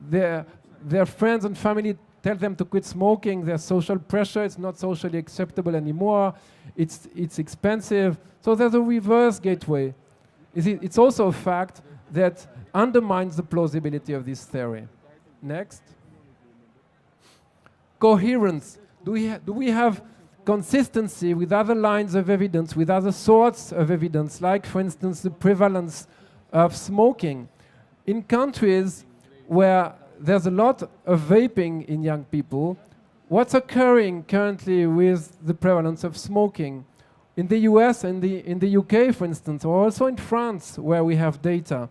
Their friends and family tell them to quit smoking. There's social pressure. It's not socially acceptable anymore. It's expensive. So there's a reverse gateway. It's also a fact that undermines the plausibility of this theory. Next. Coherence. Do we have consistency with other lines of evidence, with other sorts of evidence, like, for instance, the prevalence of smoking? In countries where there's a lot of vaping in young people, what's occurring currently with the prevalence of smoking? In the US and in the UK, for instance, or also in France, where we have data.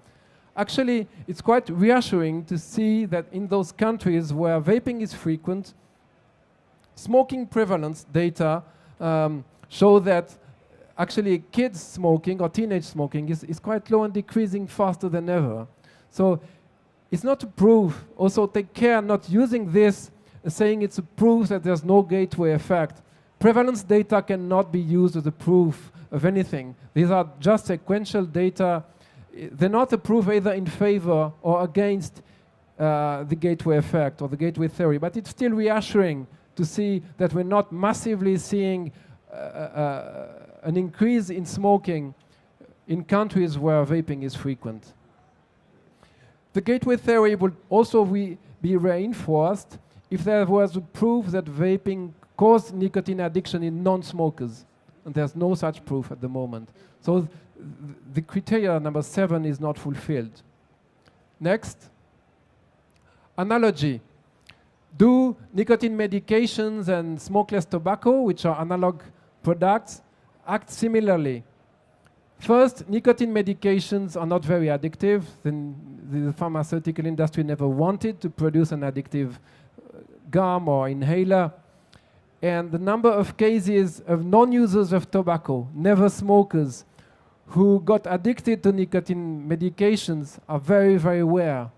Actually, it's quite reassuring to see that in those countries where vaping is frequent, smoking prevalence data show that actually kids smoking or teenage smoking is quite low and decreasing faster than ever. So it's not a proof. Also take care not using this saying it's a proof that there's no gateway effect. Prevalence data cannot be used as a proof of anything. These are just sequential data. They're not a proof either in favor or against the gateway effect or the gateway theory, but it's still reassuring to see that we're not massively seeing an increase in smoking in countries where vaping is frequent. The gateway theory would also be reinforced if there was a proof that vaping caused nicotine addiction in non-smokers. And there's no such proof at the moment. So the criteria number 7 is not fulfilled. Next, analogy. Do nicotine medications and smokeless tobacco, which are analog products, act similarly? First, nicotine medications are not very addictive. The pharmaceutical industry never wanted to produce an addictive gum or inhaler. And the number of cases of non-users of tobacco, never smokers, who got addicted to nicotine medications are very, very rare.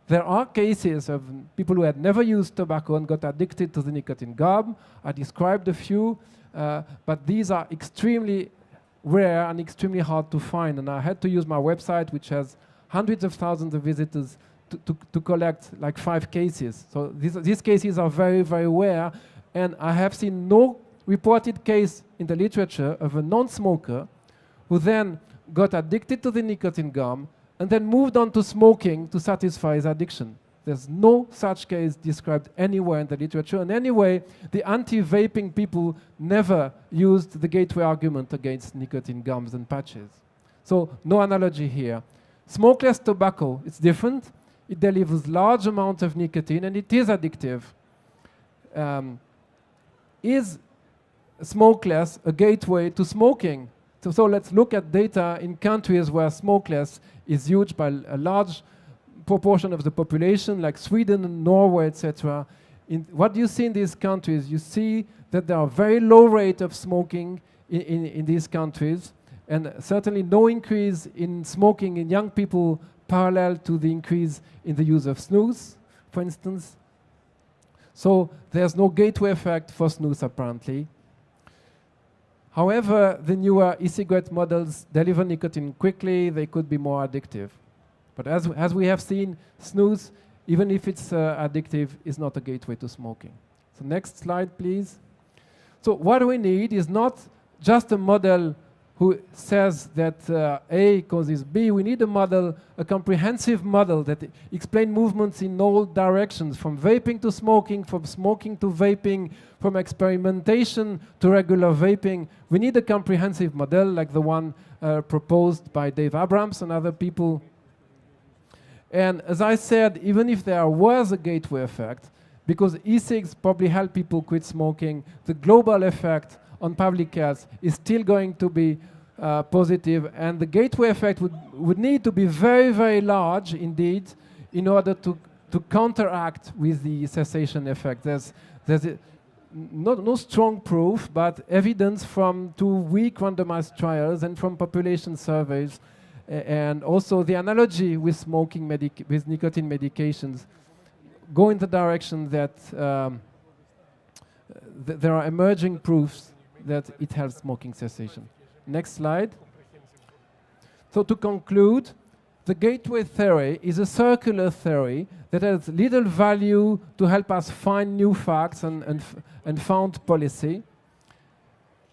There are cases of people who had never used tobacco and got addicted to the nicotine gum. I described a few, but these are extremely rare and extremely hard to find. And I had to use my website, which has hundreds of thousands of visitors, to collect like 5 cases. So these cases are very, very rare. And I have seen no reported case in the literature of a non-smoker who then got addicted to the nicotine gum and then moved on to smoking to satisfy his addiction. There's no such case described anywhere in the literature. And anyway, the anti-vaping people never used the gateway argument against nicotine gums and patches. So no analogy here. Smokeless tobacco, it's different. It delivers large amounts of nicotine and it is addictive. Is smokeless a gateway to smoking? So let's look at data in countries where smokeless is used by a large proportion of the population, like Sweden and Norway, etc. What do you see in these countries? You see that there are very low rate of smoking in these countries, and certainly no increase in smoking in young people parallel to the increase in the use of snus, for instance. So there's no gateway effect for snus, apparently. However, the newer e-cigarette models deliver nicotine quickly. They could be more addictive. But as we have seen, snus, even if it's addictive, is not a gateway to smoking. So next slide, please. So what we need is not just a model who says that A causes B, we need a model, a comprehensive model that explains movements in all directions, from vaping to smoking, from smoking to vaping, from experimentation to regular vaping. We need a comprehensive model like the one proposed by Dave Abrams and other people. And as I said, even if there was a gateway effect, because e-cigs probably help people quit smoking, the global effect on public health is still going to be positive, and the gateway effect would need to be very, very large indeed in order to counteract with the cessation effect. There's no strong proof, but evidence from 2 weak randomized trials and from population surveys, and also the analogy with smoking with nicotine medications go in the direction that there are emerging proofs that it helps smoking cessation. Next slide. So to conclude, the gateway theory is a circular theory that has little value to help us find new facts and found policy.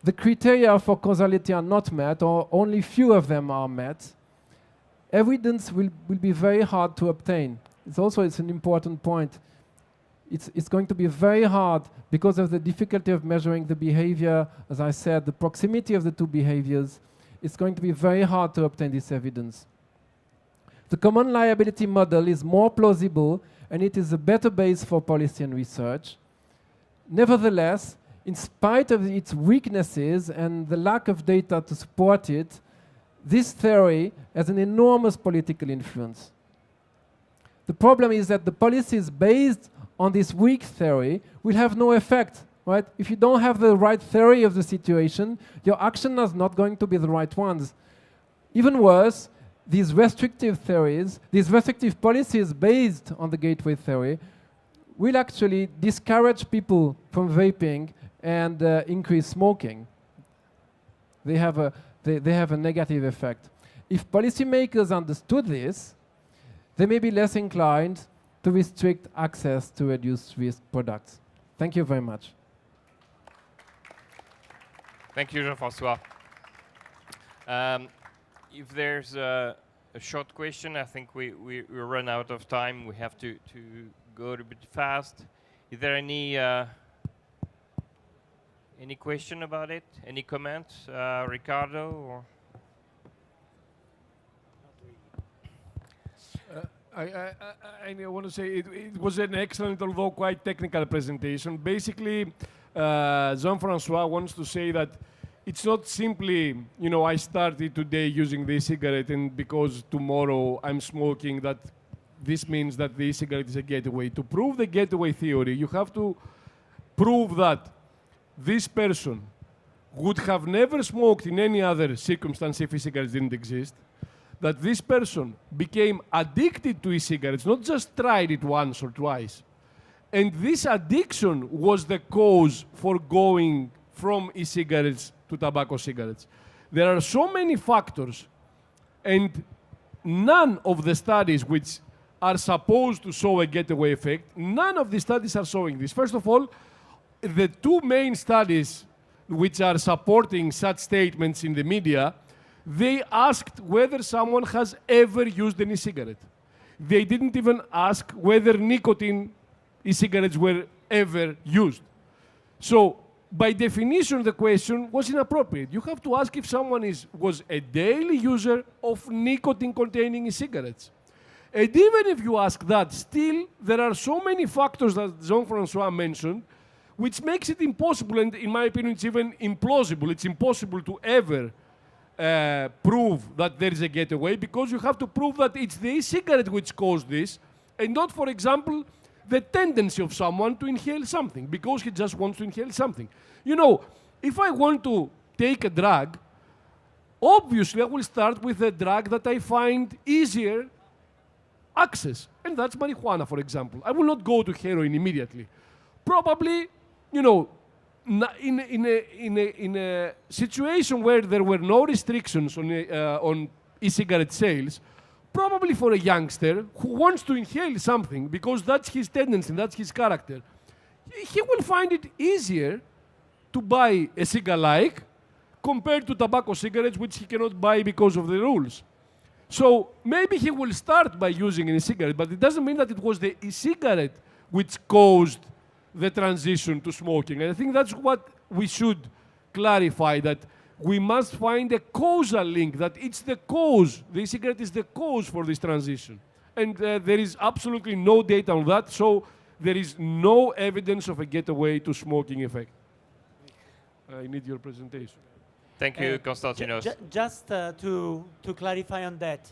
The criteria for causality are not met, or only few of them are met. Evidence will be very hard to obtain. It's an important point. It's going to be very hard because of the difficulty of measuring the behavior. As I said, the proximity of the two behaviors. It's going to be very hard to obtain this evidence. The common liability model is more plausible, and it is a better base for policy and research. Nevertheless, in spite of its weaknesses and the lack of data to support it, this theory has an enormous political influence. The problem is that the policies based on this weak theory will have no effect, right? If you don't have the right theory of the situation, your action is not going to be the right ones. Even worse, these restrictive theories, these restrictive policies based on the gateway theory will actually discourage people from vaping and increase smoking. They have a negative effect. If policymakers understood this, they may be less inclined to restrict access to reduced risk products. Thank you very much. Thank you, Jean-François. If there's a short question, I think we run out of time. We have to go a bit fast. Is there any question about it? Any comments, Ricardo? Or? I want to say it was an excellent, although quite technical presentation. Basically, Jean-François wants to say that it's not simply, I started today using the e-cigarette, and because tomorrow I'm smoking, that this means that the e-cigarette is a gateway. To prove the gateway theory, you have to prove that this person would have never smoked in any other circumstance if e-cigarettes didn't exist, that this person became addicted to e-cigarettes, not just tried it once or twice, and this addiction was the cause for going from e-cigarettes to tobacco cigarettes. There are so many factors, and none of the studies which are supposed to show a gateway effect, none of the studies are showing this. First of all, the two main studies which are supporting such statements in the media, they asked whether someone has ever used an e-cigarette. They didn't even ask whether nicotine e-cigarettes were ever used. So, by definition, the question was inappropriate. You have to ask if someone was a daily user of nicotine-containing e-cigarettes. And even if you ask that, still, there are so many factors that Jean-François mentioned, which makes it impossible, and in my opinion, it's even implausible. It's impossible to ever prove that there is a gateway, because you have to prove that it's the e-cigarette which caused this, and not, for example, the tendency of someone to inhale something, because he just wants to inhale something. If I want to take a drug, obviously I will start with a drug that I find easier access, and that's marijuana, for example. I will not go to heroin immediately. Probably, in a situation where there were no restrictions on e-cigarette sales, probably for a youngster who wants to inhale something because that's his tendency, that's his character, he will find it easier to buy a cigar-like compared to tobacco cigarettes, which he cannot buy because of the rules. So maybe he will start by using an e-cigarette, but it doesn't mean that it was the e-cigarette which caused the transition to smoking. And I think that's what we should clarify, that we must find a causal link, that it's the cause, the e-cigarette is the cause for this transition. And there is absolutely no data on that, so there is no evidence of a getaway to smoking effect. I need your presentation. Thank you, Konstantinos. Just to clarify on that,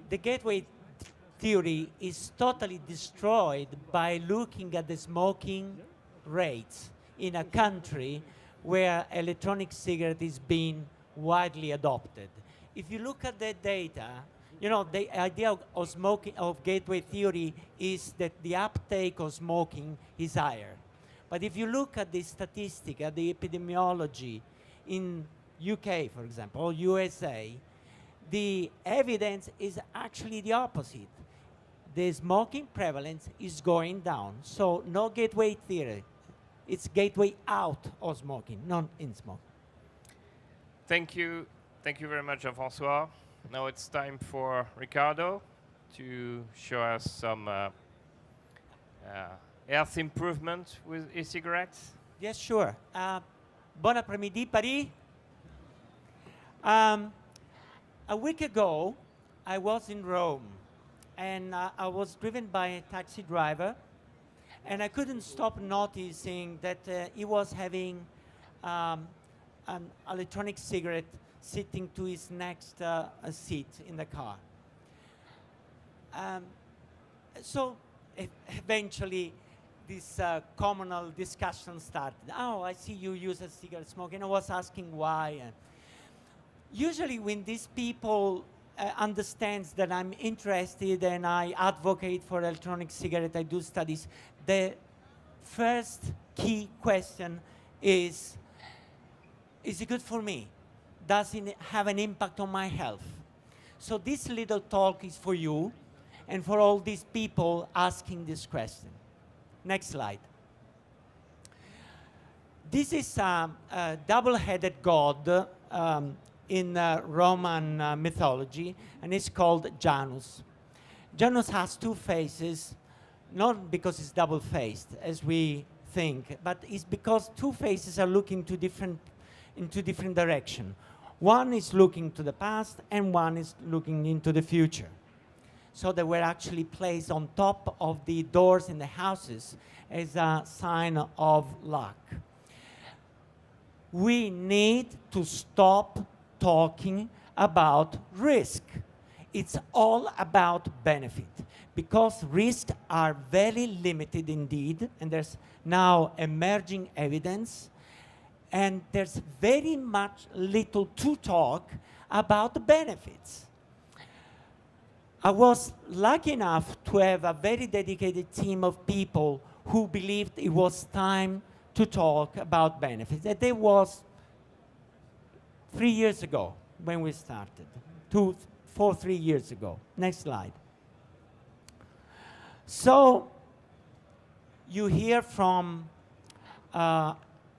the gateway theory is totally destroyed by looking at the smoking rates in a country where electronic cigarette is being widely adopted. If you look at the data, you know, the idea of smoking, of gateway theory, is that the uptake of smoking is higher. But if you look at the statistic, at the epidemiology in UK, for example, or USA, the evidence is actually the opposite. The smoking prevalence is going down. So no gateway theory. It's gateway out of smoking, not in smoking. Thank you. Thank you very much, Jean-François. Now it's time for Ricardo to show us some health improvement with e-cigarettes. Yes, sure. Bon après-midi, Paris. A week ago, I was in Rome, and I was driven by a taxi driver, and I couldn't stop noticing that he was having an electronic cigarette sitting to his next seat in the car. So eventually, this communal discussion started. Oh, I see you use a cigarette smoke. And I was asking why. And usually when these people understands that I'm interested and I advocate for electronic cigarette, I do studies, the first key question is it good for me? Does it have an impact on my health? So this little talk is for you and for all these people asking this question. Next slide. This is a double-headed god in Roman mythology, and it's called Janus. Janus has two faces, not because it's double-faced, as we think, but it's because two faces are looking into different direction. One is looking to the past, and one is looking into the future. So they were actually placed on top of the doors in the houses as a sign of luck. We need to stop talking about risk. It's all about benefit, because risks are very limited indeed, and there's now emerging evidence, and there's very much little to talk about the benefits. I was lucky enough to have a very dedicated team of people who believed it was time to talk about benefits. That it was 3 years ago when we started, 3 years ago. Next slide. So you hear from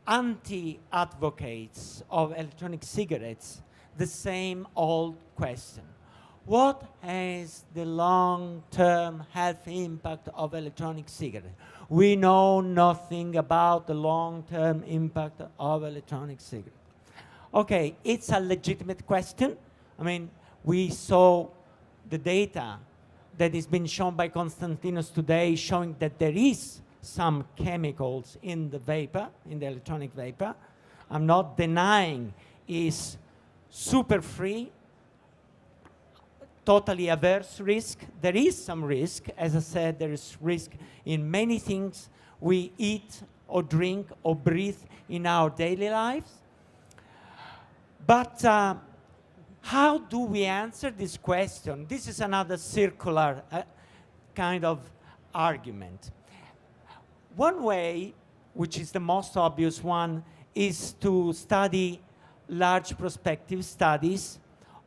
anti-advocates of electronic cigarettes the same old question. What is the long-term health impact of electronic cigarettes? We know nothing about the long-term impact of electronic cigarettes. Okay, it's a legitimate question. I mean, we saw the data that has been shown by Konstantinos today showing that there is some chemicals in the vapor, in the electronic vapor. I'm not denying it's super free, totally averse risk. There is some risk. As I said, there is risk in many things we eat or drink or breathe in our daily lives. But how do we answer this question? This is another circular kind of argument. One way, which is the most obvious one, is to study large prospective studies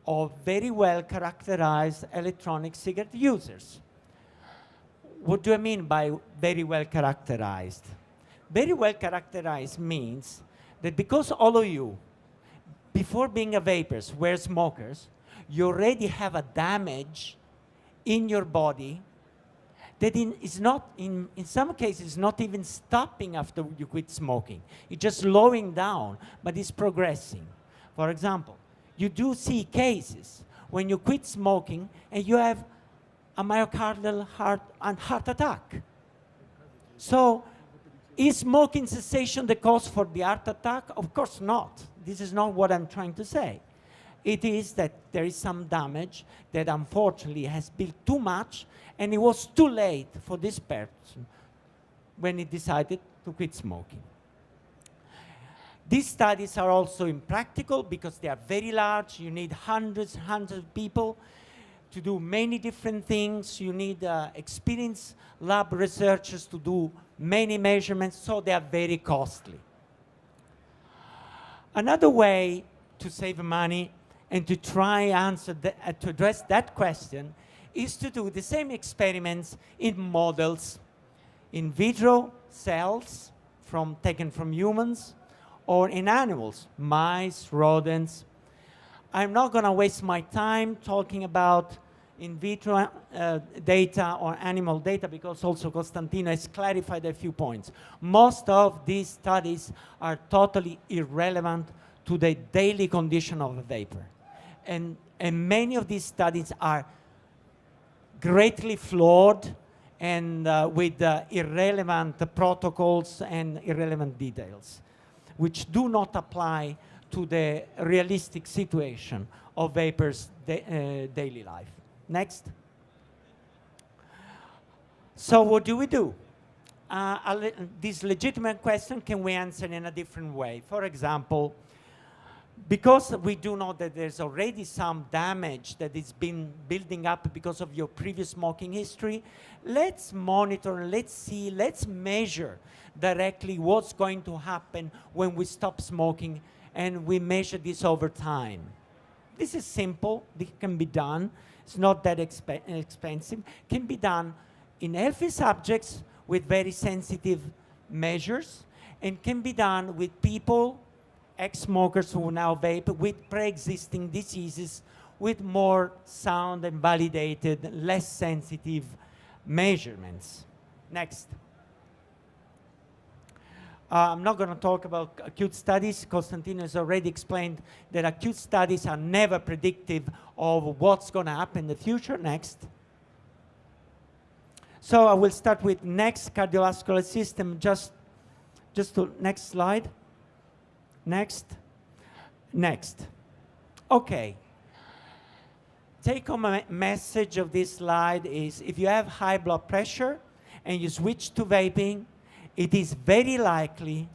of very well characterized electronic cigarette users. What do I mean by very well characterized? Very well characterized means that because all of you before being a vapors, were smokers, you already have a damage in your body that is not, in some cases, not even stopping after you quit smoking. It's just slowing down, but it's progressing. For example, you do see cases when you quit smoking and you have a myocardial heart attack. So, is smoking cessation the cause for the heart attack? Of course not. This is not what I'm trying to say. It is that there is some damage that unfortunately has built too much, and it was too late for this person when he decided to quit smoking. These studies are also impractical because they are very large. You need hundreds of people to do many different things. You need experienced lab researchers to do many measurements, so they are very costly. Another way to save money and to try to address that question is to do the same experiments in models, in vitro cells taken from humans, or in animals, mice, rodents. I'm not going to waste my time talking about in vitro data or animal data, because also Costantino has clarified a few points. Most of these studies are totally irrelevant to the daily condition of a vapor. And many of these studies are greatly flawed and with irrelevant protocols and irrelevant details, which do not apply to the realistic situation of vapors' daily life. Next. So what do we do? This legitimate question can we answer in a different way? For example, because we do know that there's already some damage that is been building up because of your previous smoking history, let's monitor, let's see, let's measure directly what's going to happen when we stop smoking, and we measure this over time. This is simple, this can be done. It's not that expensive. Can be done in healthy subjects with very sensitive measures, and can be done with people, ex-smokers who now vape, with pre-existing diseases, with more sound and validated, less sensitive measurements. Next. I'm not going to talk about acute studies. Costantino has already explained that acute studies are never predictive of what's going to happen in the future. Next. So I will start with next cardiovascular system. Just to next slide. Next. Next. Okay. Take-home message of this slide is, if you have high blood pressure and you switch to vaping, it is very likely,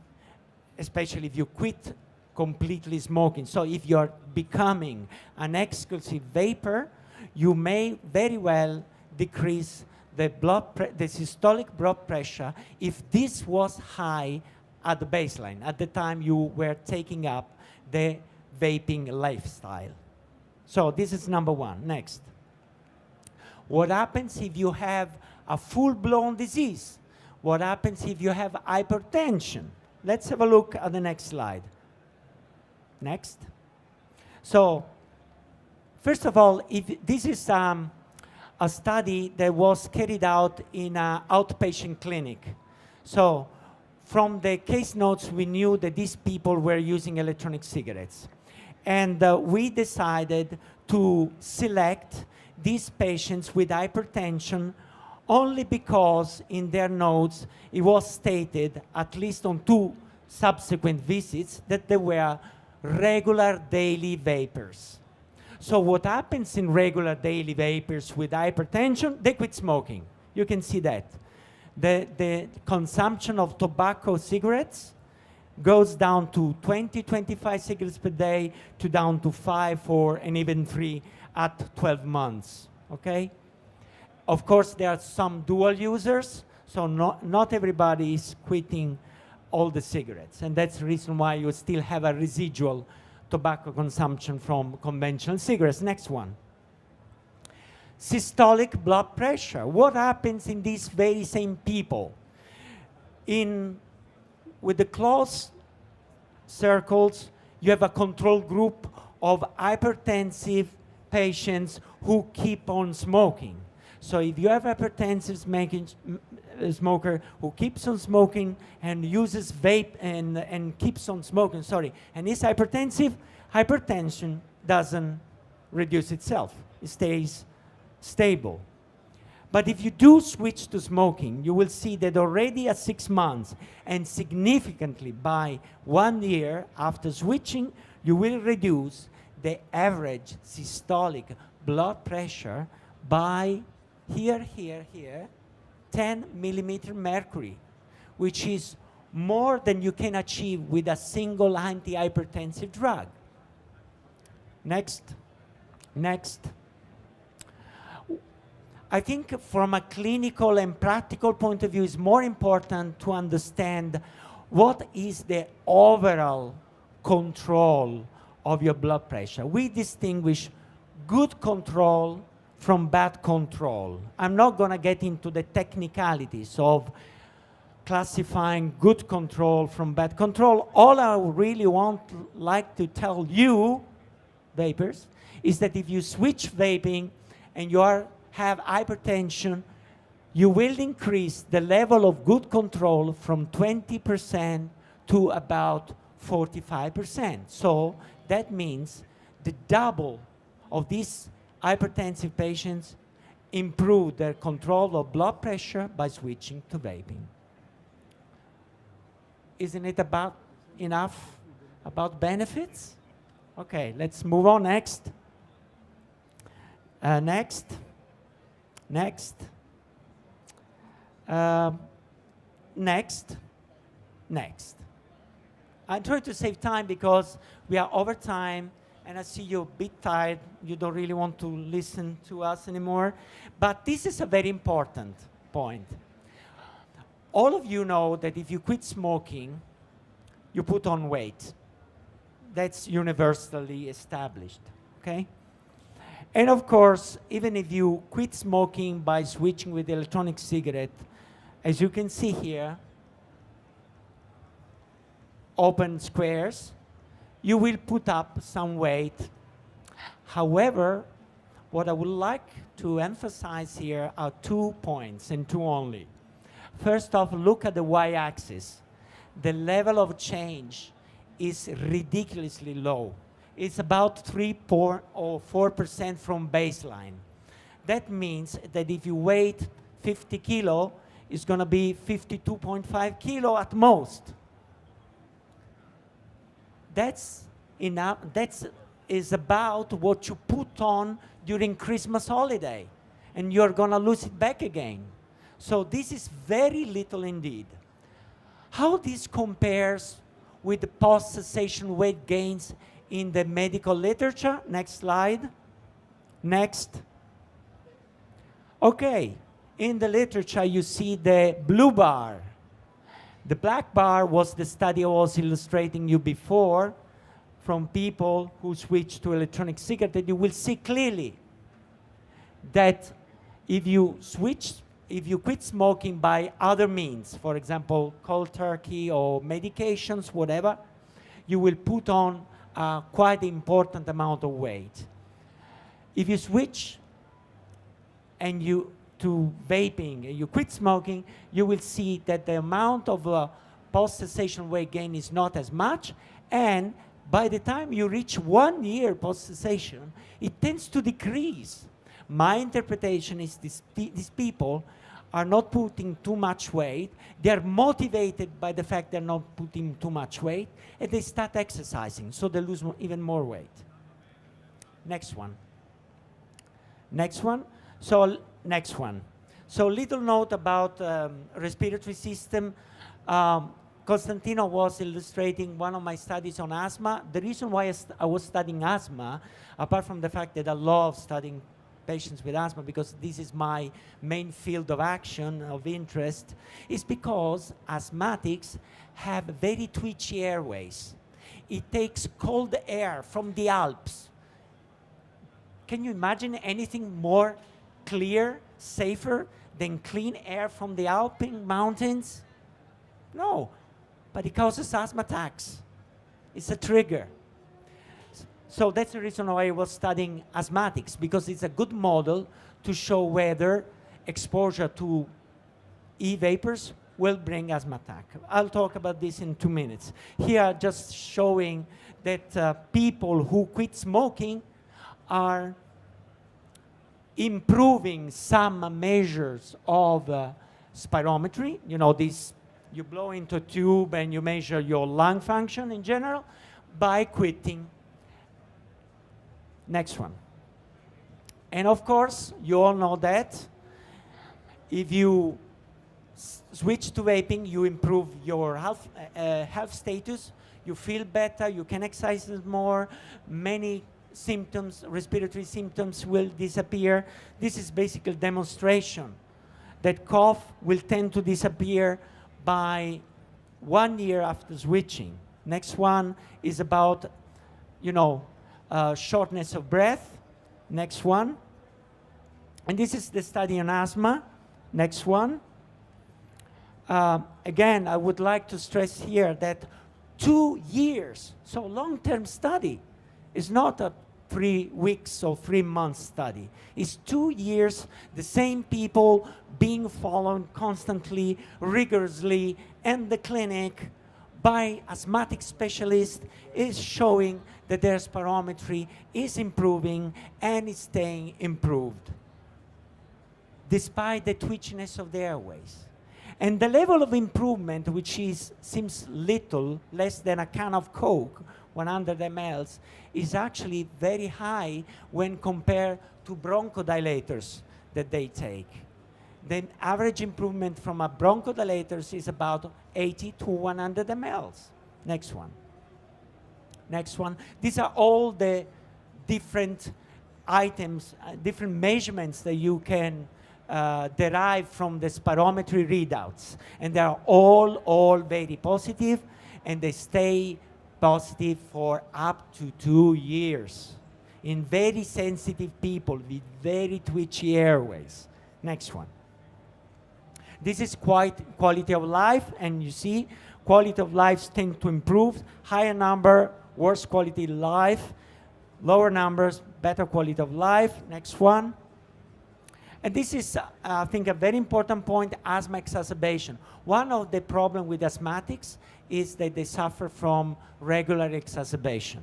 especially if you quit completely smoking, so if you're becoming an exclusive vapor, you may very well decrease the systolic blood pressure if this was high at the baseline, at the time you were taking up the vaping lifestyle. So this is number one. Next. What happens if you have a full-blown disease? What happens if you have hypertension? Let's have a look at the next slide. Next. So, first of all, if this is a study that was carried out in an outpatient clinic. So, from the case notes, we knew that these people were using electronic cigarettes. And we decided to select these patients with hypertension only because in their notes it was stated, at least on 2 subsequent visits, that they were regular daily vapors. So what happens in regular daily vapors with hypertension? They quit smoking. You can see that. The consumption of tobacco cigarettes goes down to 20-25 cigarettes per day to down to 5, 4, and even 3 at 12 months, okay? Of course, there are some dual users, so not everybody is quitting all the cigarettes. And that's the reason why you still have a residual tobacco consumption from conventional cigarettes. Next one. Systolic blood pressure. What happens in these very same people? With the closed circles, you have a control group of hypertensive patients who keep on smoking. So if you have hypertensive smoker who keeps on smoking and uses vape and keeps on smoking, and is hypertensive, hypertension doesn't reduce itself. It stays stable. But if you do switch to smoking, you will see that already at 6 months and significantly by 1 year after switching, you will reduce the average systolic blood pressure by here, 10 millimeter mercury, which is more than you can achieve with a single antihypertensive drug. Next. I think from a clinical and practical point of view, it's more important to understand what is the overall control of your blood pressure. We distinguish good control from bad control. I'm not going to get into the technicalities of classifying good control from bad control. All I really like to tell you, vapers, is that if you switch vaping and you have hypertension, you will increase the level of good control from 20% to about 45%. So that means the double of these hypertensive patients improve their control of blood pressure by switching to vaping. Isn't it about enough about benefits? Okay, let's move on next. Next. I'm trying to save time because we are over time and I see you're a bit tired. You don't really want to listen to us anymore. But this is a very important point. All of you know that if you quit smoking, you put on weight. That's universally established, okay? And of course, even if you quit smoking by switching with electronic cigarette, as you can see here, open squares, you will put up some weight. However, what I would like to emphasize here are 2 points and 2 only. First off, look at the y-axis. The level of change is ridiculously low. It's about 3 or 4% from baseline. That means that if you weigh 50 kilo, it's going to be 52.5 kilo at most. That's enough. That is about what you put on during Christmas holiday, and you're going to lose it back again. So this is very little indeed. How this compares with the post-cessation weight gains in the medical literature? Next slide. Next. Okay, in the literature you see the blue bar. The black bar was the study I was illustrating you before from people who switched to electronic cigarette. And you will see clearly that if you quit smoking by other means, for example, cold turkey or medications, whatever, you will put on a quite important amount of weight. If you switch to vaping and you quit smoking, you will see that the amount of post-cessation weight gain is not as much, and by the time you reach 1 year post-cessation, it tends to decrease. My interpretation is these people are not putting too much weight. They're motivated by the fact they're not putting too much weight, and they start exercising, so they lose even more weight. Next one. Next one. Next one. So little note about respiratory system. Constantino was illustrating one of my studies on asthma. The reason why I was studying asthma, apart from the fact that I love studying patients with asthma, because this is my main field of action, of interest, is because asthmatics have very twitchy airways. It takes cold air from the Alps. Can you imagine anything more clear, safer than clean air from the Alpine mountains? No, but it causes asthma attacks. It's a trigger. So that's the reason why I was studying asthmatics, because it's a good model to show whether exposure to e-vapors will bring asthma attack. I'll talk about this in 2 minutes. Here, just showing that people who quit smoking are improving some measures of spirometry. You know, this, you blow into a tube and you measure your lung function in general by quitting. Next one. And of course, you all know that if you switch to vaping, you improve your health status, you feel better, you can exercise more, many symptoms, respiratory symptoms will disappear. This is basically demonstration that cough will tend to disappear by 1 year after switching. Next one is about, you know, shortness of breath. Next one. And this is the study on asthma. Next one. Again, I would like to stress here that 2 years, so long-term study, is not a 3 weeks or 3 months study. It's 2 years, the same people being followed constantly, rigorously, and the clinic by asthmatic specialists is showing that their spirometry is improving and is staying improved, despite the twitchiness of the airways. And the level of improvement, which seems little, less than a can of Coke, 100 mLs, is actually very high when compared to bronchodilators that they take. The average improvement from a bronchodilator is about 80 to 100 mLs. Next one. Next one. These are all the different items, different measurements that you can derive from the spirometry readouts. And they are all very positive, and they stay positive for up to 2 years in very sensitive people with very twitchy airways. Next one. This is quality of life, and you see quality of life tend to improve. Higher number, worse quality of life. Lower numbers, better quality of life. Next one. And this is, I think, a very important point, asthma exacerbation. One of the problems with asthmatics is that they suffer from regular exacerbation.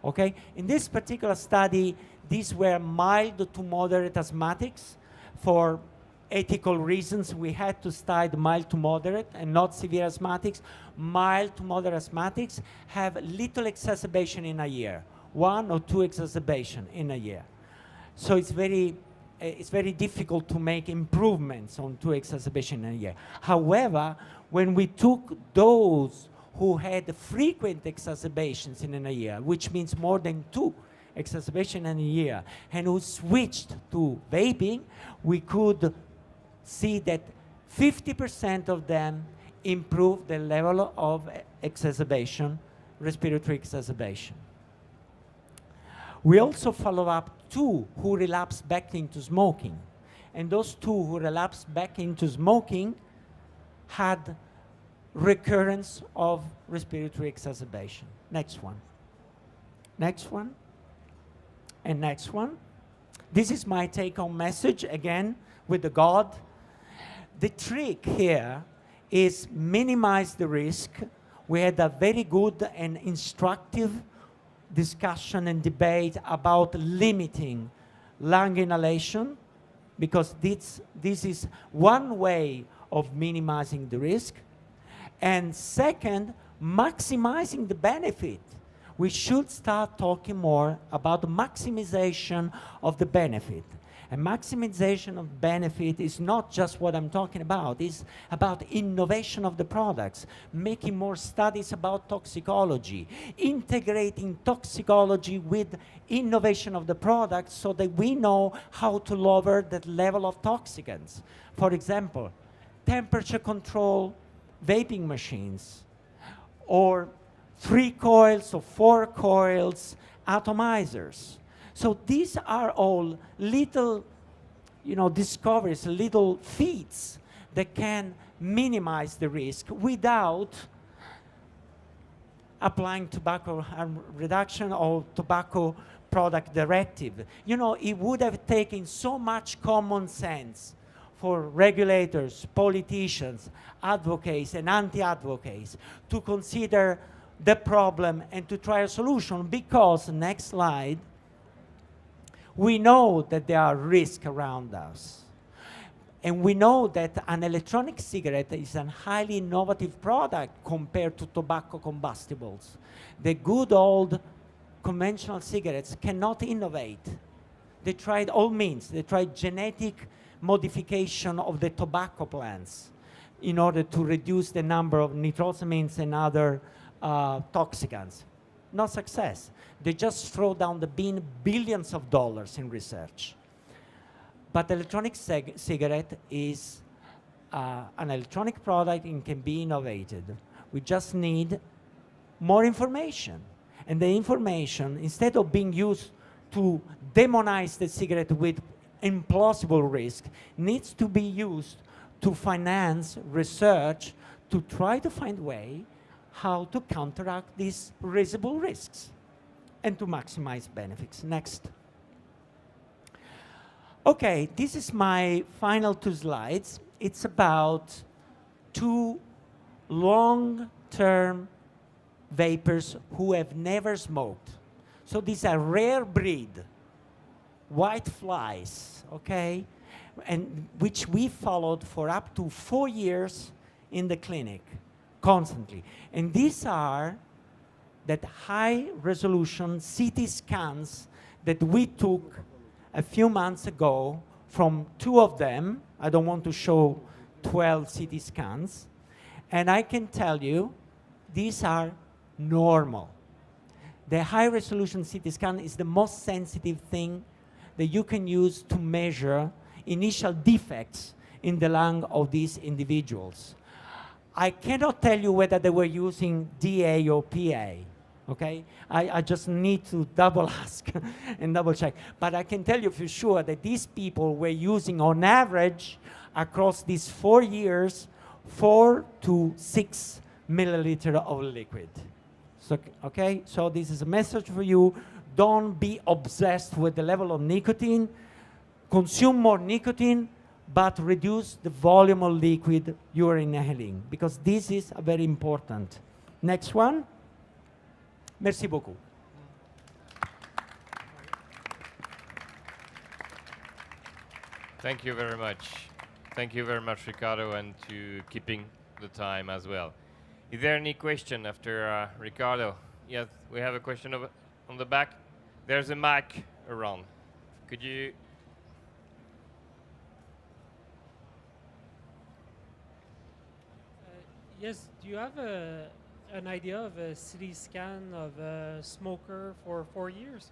Okay? In this particular study, these were mild to moderate asthmatics. For ethical reasons, we had to study mild to moderate and not severe asthmatics. Mild to moderate asthmatics have little exacerbation in a year, 1 or 2 exacerbation in a year. So it's very difficult to make improvements on 2 exacerbation in a year. However, when we took those who had frequent exacerbations in a year, which means more than 2 exacerbations in a year, and who switched to vaping, we could see that 50% of them improved the level of exacerbation, respiratory exacerbation. We also follow up 2 who relapsed back into smoking. And those 2 who relapsed back into smoking had recurrence of respiratory exacerbation. Next one. Next one. And next one. This is my take-home message, again, with the God. The trick here is minimize the risk. We had a very good and instructive discussion and debate about limiting lung inhalation, because this is one way of minimizing the risk. And second, maximizing the benefit. We should start talking more about the maximization of the benefit. And maximization of benefit is not just what I'm talking about. It's about innovation of the products, making more studies about toxicology, integrating toxicology with innovation of the products so that we know how to lower the level of toxicants. For example, temperature control vaping machines, or 3 coils or 4 coils atomizers. So these are all little, discoveries, little feats that can minimize the risk without applying tobacco harm reduction or tobacco product directive. You know, it would have taken so much common sense for regulators, politicians, advocates, and anti-advocates to consider the problem and to try a solution, because, next slide, we know that there are risks around us. And we know that an electronic cigarette is a highly innovative product compared to tobacco combustibles. The good old conventional cigarettes cannot innovate. They tried all means. They tried genetic modification of the tobacco plants in order to reduce the number of nitrosamines and other toxicants. No success. They just throw down the bin billions of dollars in research. But electronic cigarette is an electronic product and can be innovated. We just need more information. And the information, instead of being used to demonize the cigarette with implausible risk, needs to be used to finance research to try to find a way how to counteract these risible risks and to maximize benefits. Next. Okay, this is my final 2 slides. It's about 2 long-term vapers who have never smoked. So these are rare breed, white flies, okay? And which we followed for up to 4 years in the clinic, constantly. And these are that high-resolution CT scans that we took a few months ago from 2 of them. I don't want to show 12 CT scans. And I can tell you, these are normal. The high-resolution CT scan is the most sensitive thing that you can use to measure initial defects in the lung of these individuals. I cannot tell you whether they were using DA or PA. Okay, I just need to double ask and double check. But I can tell you for sure that these people were using, on average, across these 4 years, 4 to 6 milliliter of liquid. So, okay, so this is a message for you. Don't be obsessed with the level of nicotine. Consume more nicotine, but reduce the volume of liquid you are inhaling, because this is very important. Next one. Merci beaucoup. Thank you very much. Thank you very much, Ricardo, and to keeping the time as well. Is there any question after Ricardo? Yes, we have a question on the back. There's a mic around. Could you? Yes, do you have an idea of a CT scan of a smoker for 4 years?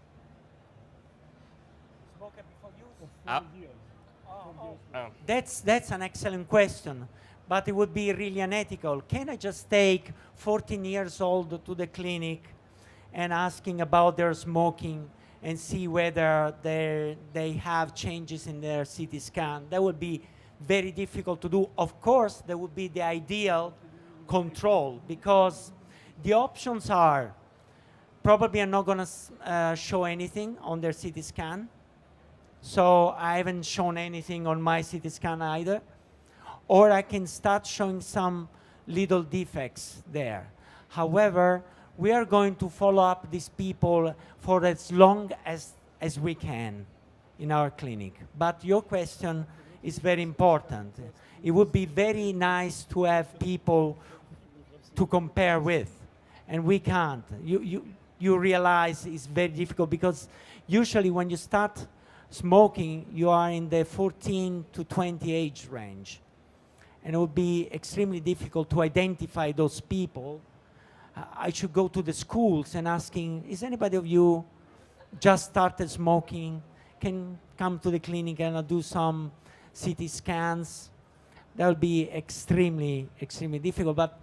Smoker before use? Ah. Oh. That's an excellent question, but it would be really unethical. Can I just take 14 years old to the clinic and asking about their smoking and see whether they have changes in their CT scan? That would be very difficult to do. Of course, that would be the ideal control, because the options are probably I'm not going to show anything on their CT scan. So I haven't shown anything on my CT scan either. Or I can start showing some little defects there. However, we are going to follow up these people for as long as we can in our clinic. But your question is very important. It would be very nice to have people to compare with, and we can't. You realize it's very difficult, because usually when you start smoking, you are in the 14 to 20 age range. And it would be extremely difficult to identify those people. I should go to the schools and asking, is anybody of you just started smoking? Can come to the clinic and I'll do some CT scans? That would be extremely, extremely difficult, but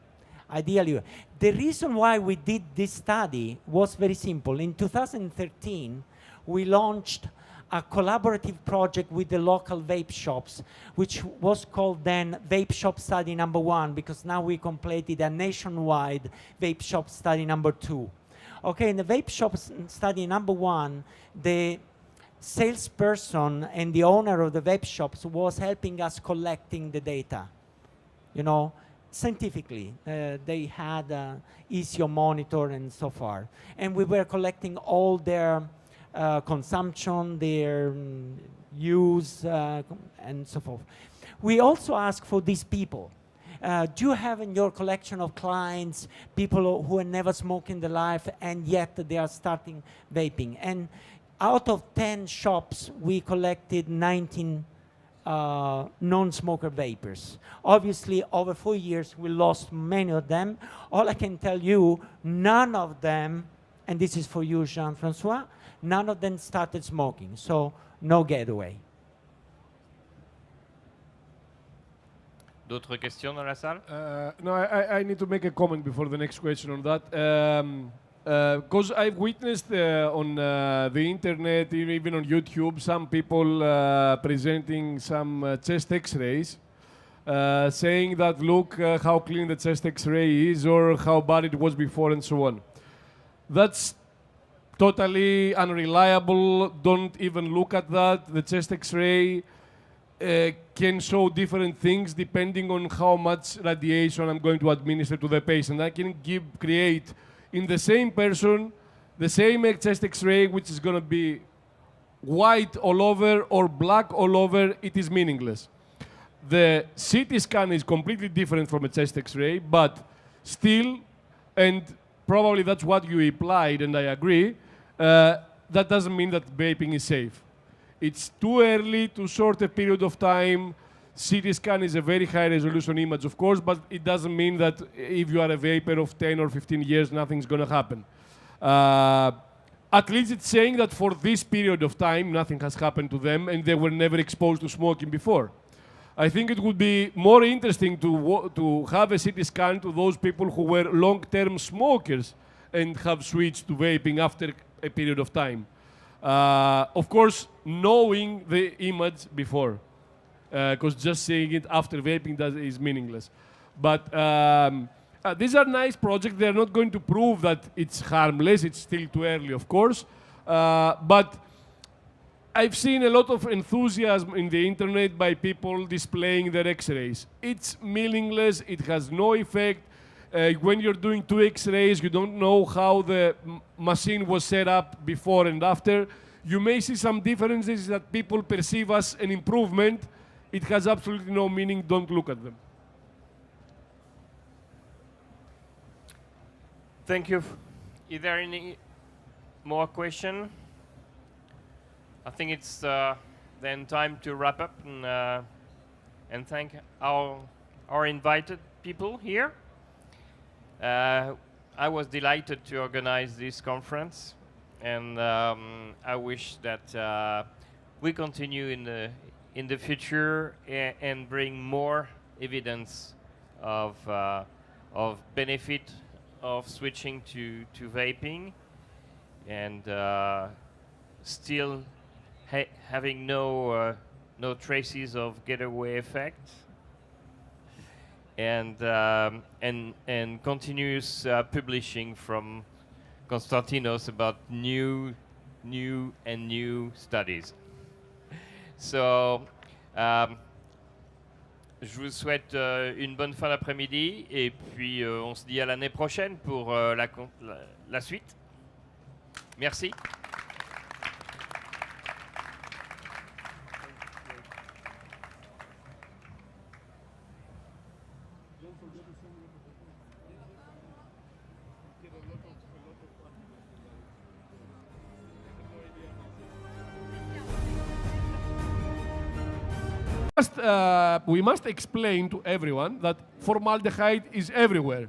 ideally. The reason why we did this study was very simple. In 2013, we launched a collaborative project with the local vape shops, which was called then Vape Shop Study number 1, because now we completed a nationwide Vape Shop Study number 2. Okay, in the Vape Shop Study number 1, the salesperson and the owner of the vape shops was helping us collecting the data, you know, scientifically. They had ECO monitor and so far. And we were collecting all their consumption, their use, and so forth. We also ask for these people. Do you have in your collection of clients people who have never smoked in their life and yet they are starting vaping? And out of 10 shops, we collected 19 non-smoker vapors. Obviously, over 4 years, we lost many of them. All I can tell you, none of them, and this is for you, Jean-Francois, none of them started smoking, so no getaway. D'autres questions dans la salle? No, I need to make a comment before the next question on that. Because I've witnessed on the internet, even on YouTube, some people presenting some chest x-rays, saying that, look how clean the chest x-ray is, or how bad it was before, and so on. That's totally unreliable. Don't even look at that. The chest x-ray can show different things depending on how much radiation I'm going to administer to the patient. I can create in the same person the same chest x-ray, which is going to be white all over or black all over. It is meaningless. The CT scan is completely different from a chest x-ray, but still, and probably that's what you implied, and I agree, that doesn't mean that vaping is safe. It's too early to short a period of time. CT scan is a very high resolution image, of course, but it doesn't mean that if you are a vapor of 10 or 15 years, nothing's going to happen. At least it's saying that for this period of time, nothing has happened to them and they were never exposed to smoking before. I think it would be more interesting to have a CT scan to those people who were long-term smokers and have switched to vaping after a period of time. Of course, knowing the image before, because just saying it after vaping is meaningless. But these are nice projects. They're not going to prove that it's harmless. It's still too early, of course. But I've seen a lot of enthusiasm in the internet by people displaying their x-rays. It's meaningless. It has no effect. When you're doing 2 x-rays, you don't know how the machine was set up before and after. You may see some differences that people perceive as an improvement. It has absolutely no meaning. Don't look at them. Thank you. Is there any more question? I think it's then time to wrap up and thank our invited people here. I was delighted to organize this conference, and I wish that we continue in the future and bring more evidence of benefit of switching to vaping, and still having no traces of getaway effect, and continuous publishing from Konstantinos about new studies. So, je vous souhaite une bonne fin d'après-midi et puis on se dit à l'année prochaine pour la suite. Merci. We must explain to everyone that formaldehyde is everywhere.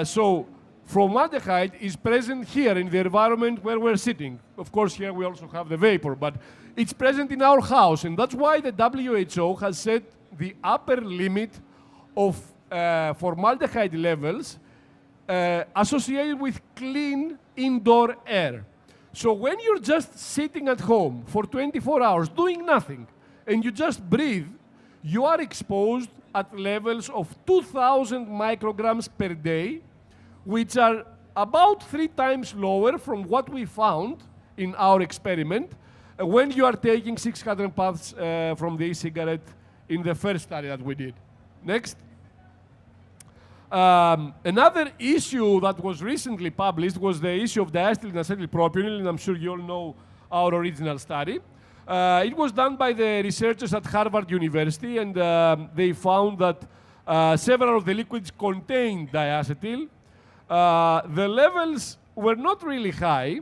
So formaldehyde is present here in the environment where we're sitting. Of course, here we also have the vapor, but it's present in our house, and that's why the WHO has set the upper limit of formaldehyde levels associated with clean indoor air. So when you're just sitting at home for 24 hours doing nothing, and you just breathe, you are exposed at levels of 2,000 micrograms per day, which are about 3 times lower from what we found in our experiment when you are taking 600 puffs from the e-cigarette in the first study that we did. Next. Another issue that was recently published was the issue of diacetyl and acetylpropionyl, and I'm sure you all know our original study. It was done by the researchers at Harvard University, and they found that several of the liquids contained diacetyl. The levels were not really high.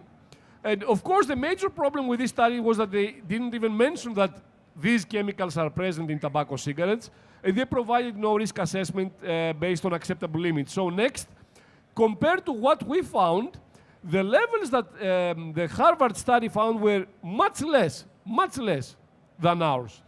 And of course, the major problem with this study was that they didn't even mention that these chemicals are present in tobacco cigarettes, and they provided no risk assessment based on acceptable limits. So next, compared to what we found, the levels that the Harvard study found were much less than ours.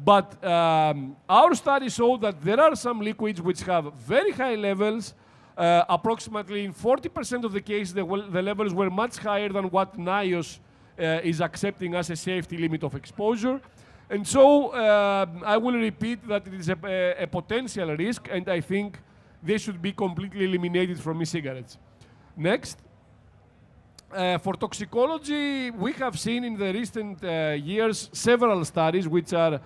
But our study showed that there are some liquids which have very high levels. Approximately in 40% of the cases, the levels were much higher than what NIOSH is accepting as a safety limit of exposure. And so I will repeat that it is a potential risk, and I think they should be completely eliminated from e-cigarettes. Next. For toxicology, we have seen in the recent years several studies which are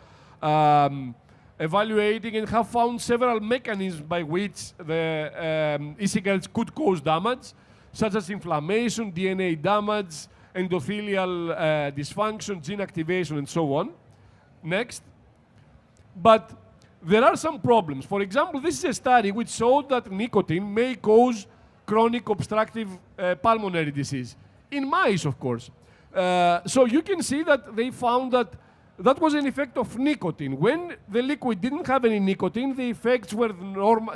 evaluating and have found several mechanisms by which the e-cigarettes could cause damage, such as inflammation, DNA damage, endothelial dysfunction, gene activation, and so on. Next. But there are some problems. For example, this is a study which showed that nicotine may cause chronic obstructive pulmonary disease. In mice, of course. So you can see that they found that that was an effect of nicotine. When the liquid didn't have any nicotine, the effects were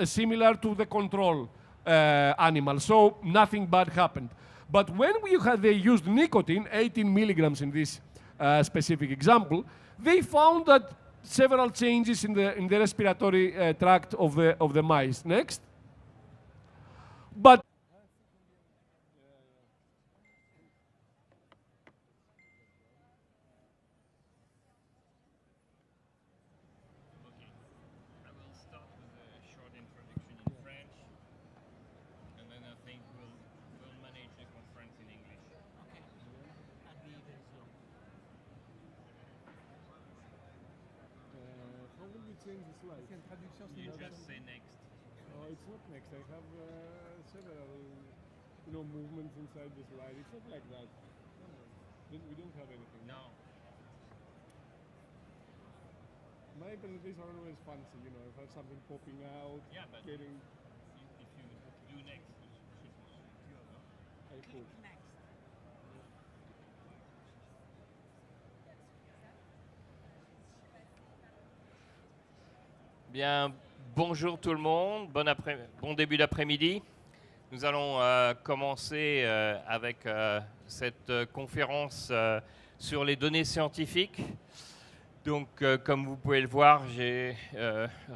similar to the control animal. So nothing bad happened. But when they used nicotine, 18 milligrams in this specific example, they found that several changes in the respiratory tract of the mice. Next. But I will start with a short introduction in French, and then I think we'll manage the conference in English. Okay. I'll be very slow. how will we change the slide? You just say next. No, it's not next. I have several, movements inside the slide. It's not like that. We don't have anything. No. My presentations are always fancy, if I have something popping out. Yeah, but getting. If you do next, you should I hope. Bien, bonjour tout le monde, bon début d'après-midi. Nous allons commencer avec cette conférence sur les données scientifiques. Donc, comme vous pouvez le voir, j'ai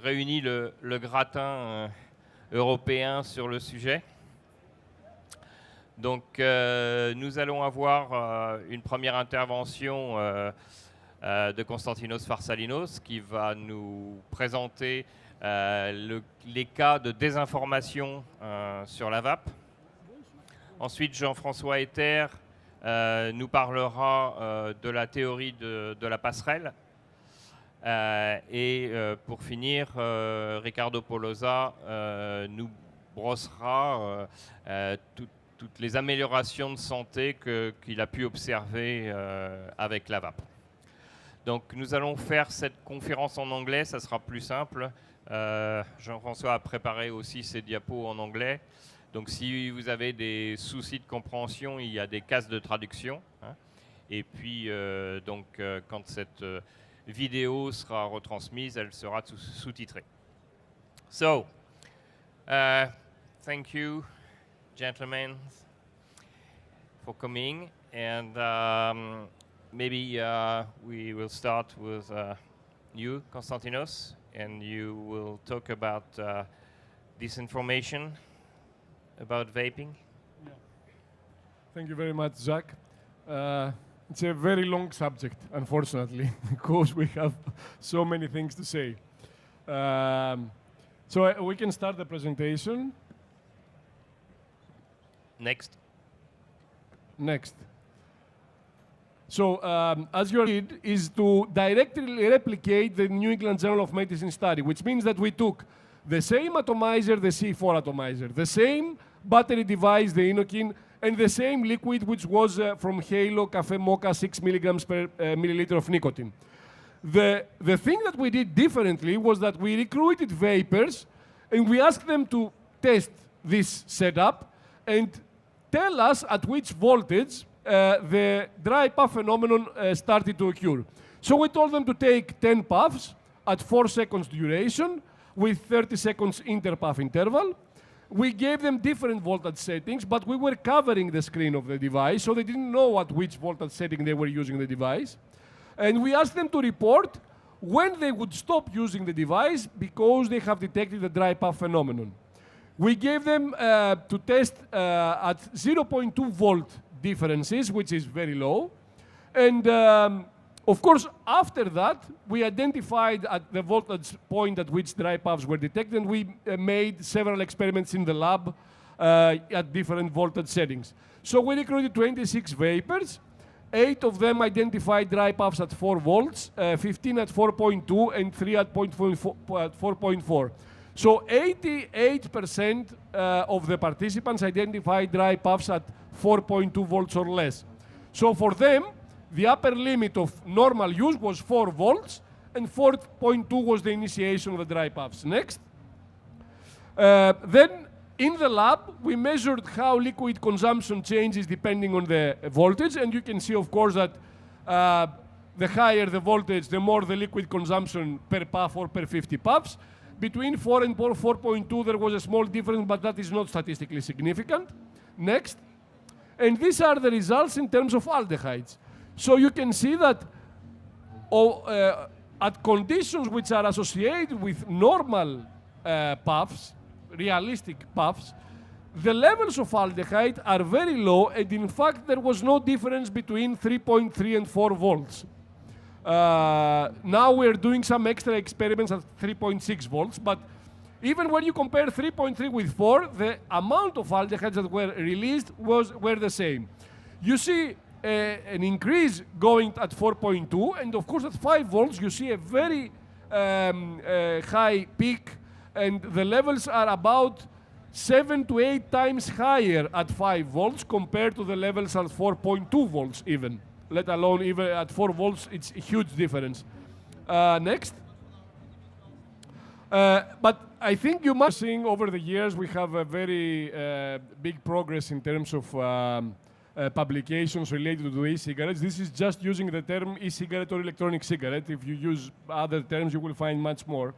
réuni le gratin européen sur le sujet. Donc, nous allons avoir une première intervention de Konstantinos Farsalinos qui va nous présenter les cas de désinformation sur la vape. Ensuite, Jean-François Et nous parlera de la théorie de la passerelle. Et pour finir, Riccardo Polosa nous brossera toutes les améliorations de santé qu'il a pu observer avec la vape. Donc nous allons faire cette conférence en anglais, ça sera plus simple. Jean-François a préparé aussi ses diapos en anglais. Donc si vous avez des soucis de compréhension, il y a des cases de traduction. Et puis quand cette vidéo sera retransmise, elle sera sous-titrée. So, thank you, gentlemen, for coming. And maybe we will start with you, Konstantinos, and you will talk about this information about vaping. Yeah. Thank you very much, Jacques. It's a very long subject, unfortunately, because we have so many things to say. So we can start the presentation. Next. Next. So, as your need is to directly replicate the New England Journal of Medicine study, which means that we took the same atomizer, the C4 atomizer, the same battery device, the Inokin, and the same liquid, which was from Halo Cafe Mocha, 6 milligrams per milliliter of nicotine. The thing that we did differently was that we recruited vapers, and we asked them to test this setup and tell us at which voltage the dry puff phenomenon started to occur. So we told them to take 10 puffs at 4 seconds duration with 30 seconds interpuff interval. We gave them different voltage settings, but we were covering the screen of the device, so they didn't know at which voltage setting they were using the device. And we asked them to report when they would stop using the device because they have detected the dry puff phenomenon. We gave them to test at 0.2 volt differences, which is very low. And of course, after that, we identified at the voltage point at which dry puffs were detected, and we made several experiments in the lab at different voltage settings. So we recruited 26 vapors. 8 of them identified dry puffs at 4 volts, 15 at 4.2, and 3 at 4.4. So 88% of the participants identified dry puffs at 4.2 volts or less. So for them, the upper limit of normal use was 4 volts, and 4.2 was the initiation of the dry puffs. Next. Then, in the lab, we measured how liquid consumption changes depending on the voltage, and you can see, of course, that the higher the voltage, the more the liquid consumption per puff or per 50 puffs. Between 4 and 4.2, there was a small difference, but that is not statistically significant. Next. And these are the results in terms of aldehydes. So you can see that at conditions which are associated with normal puffs, realistic puffs, the levels of aldehyde are very low, and in fact there was no difference between 3.3 and 4 volts. Now we're doing some extra experiments at 3.6 volts, but even when you compare 3.3 with 4, the amount of aldehydes that were released were the same. You see an increase going at 4.2, and of course at 5 volts you see a very high peak, and the levels are about 7 to 8 times higher at 5 volts compared to the levels at 4.2 volts even, let alone even at 4 volts, it's a huge difference. Next. But I think you must see over the years we have a very big progress in terms of publications related to e-cigarettes. This is just using the term e-cigarette or electronic cigarette. If you use other terms, you will find much more.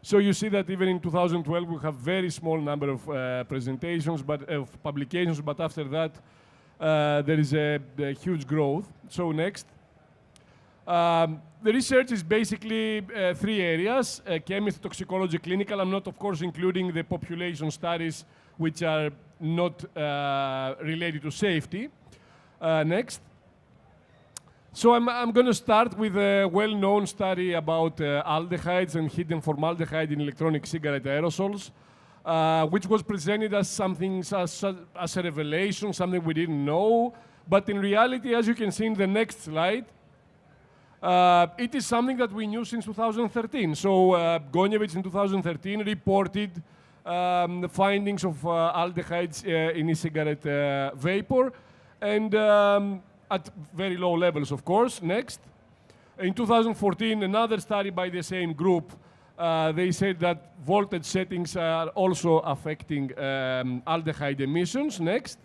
So you see that even in 2012, we have very small number of presentations, but of publications. But after that, there is a huge growth. So next. The research is basically 3 areas, chemistry, toxicology, clinical. I'm not, of course, including the population studies, which are not related to safety. Next. So I'm going to start with a well-known study about aldehydes and hidden formaldehyde in electronic cigarette aerosols, which was presented as something as a revelation, something we didn't know. But in reality, as you can see in the next slide, it is something that we knew since 2013. So Gonjevich in 2013 reported the findings of aldehydes in e-cigarette vapor, and at very low levels, of course. Next. In 2014, another study by the same group, they said that voltage settings are also affecting aldehyde emissions. Next.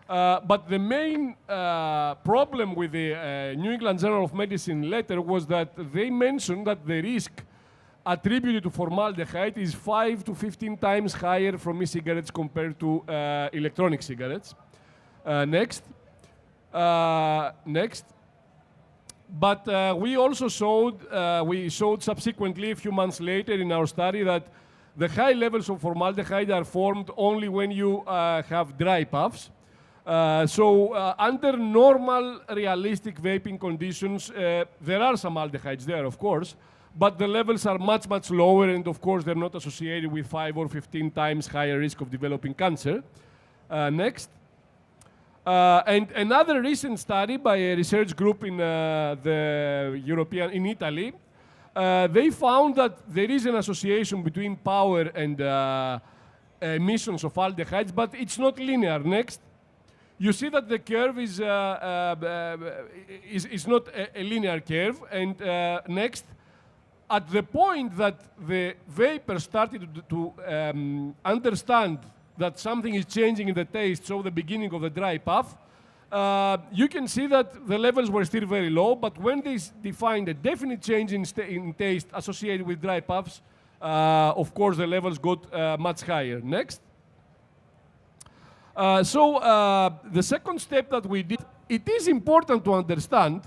But the main problem with the New England Journal of Medicine letter was that they mentioned that the risk attributed to formaldehyde is 5 to 15 times higher from e-cigarettes compared to electronic cigarettes. Next. Next. But we also showed subsequently, a few months later in our study, that the high levels of formaldehyde are formed only when you have dry puffs. Under normal, realistic vaping conditions, there are some aldehydes there, of course, but the levels are much, much lower, and of course, they're not associated with 5 or 15 times higher risk of developing cancer. Next. And another recent study by a research group in in Italy, they found that there is an association between power and emissions of aldehydes, but it's not linear. Next. You see that the curve is not a linear curve. And next, at the point that the vapor started to understand that something is changing in the taste, so the beginning of the dry puff, you can see that the levels were still very low, but when they defined a definite change in taste associated with dry puffs, of course the levels got much higher. Next. The second step that we did, it is important to understand,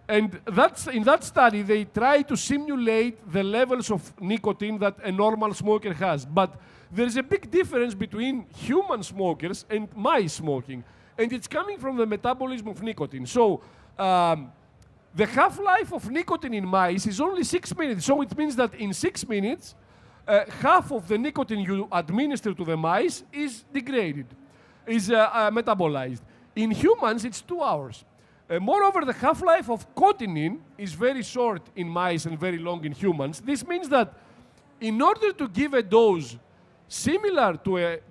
and that's in that study they try to simulate the levels of nicotine that a normal smoker has. But there's a big difference between human smokers and mice smoking, and it's coming from the metabolism of nicotine. So the half-life of nicotine in mice is only 6 minutes. So it means that in 6 minutes, half of the nicotine you administer to the mice is degraded, is metabolized. In humans, it's 2 hours. Moreover, the half-life of cotinine is very short in mice and very long in humans. This means that in order to give a dose similar to a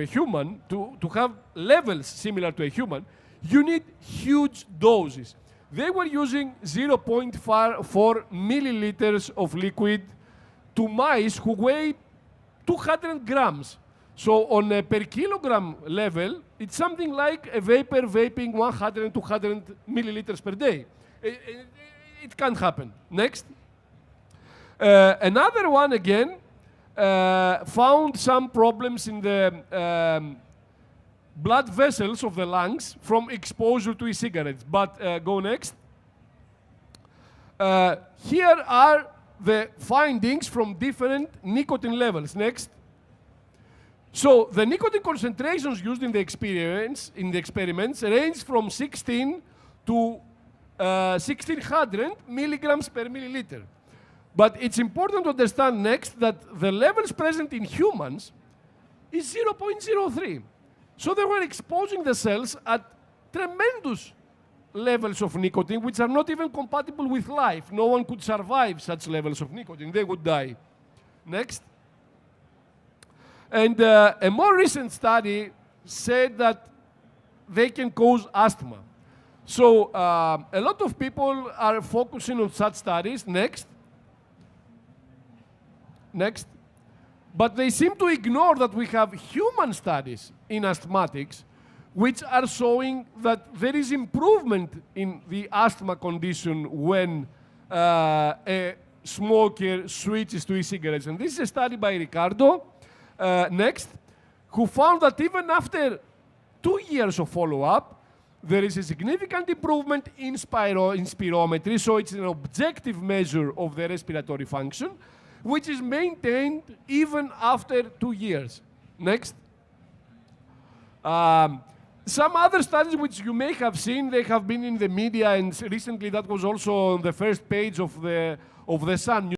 human, to have levels similar to a human, you need huge doses. They were using 0.4 milliliters of liquid to mice who weigh 200 grams. So on a per kilogram level, it's something like a vapor vaping 100 and 200 milliliters per day. It can't happen. Next. Another one again found some problems in the blood vessels of the lungs from exposure to e-cigarettes. But go next. Here are the findings from different nicotine levels. Next. So the nicotine concentrations used in the experiments range from 16 to 1600 milligrams per milliliter. But it's important to understand next that the levels present in humans is 0.03. So they were exposing the cells at tremendous levels of nicotine, which are not even compatible with life. No one could survive such levels of nicotine. They would die. Next. And a more recent study said that they can cause asthma. So a lot of people are focusing on such studies. Next. Next. But they seem to ignore that we have human studies in asthmatics which are showing that there is improvement in the asthma condition when a smoker switches to e-cigarettes. And this is a study by Ricardo, next, who found that even after 2 years of follow-up, there is a significant improvement in spirometry, so it's an objective measure of the respiratory function, which is maintained even after 2 years. Next. Some other studies which you may have seen, they have been in the media, and recently that was also on the first page of the Sun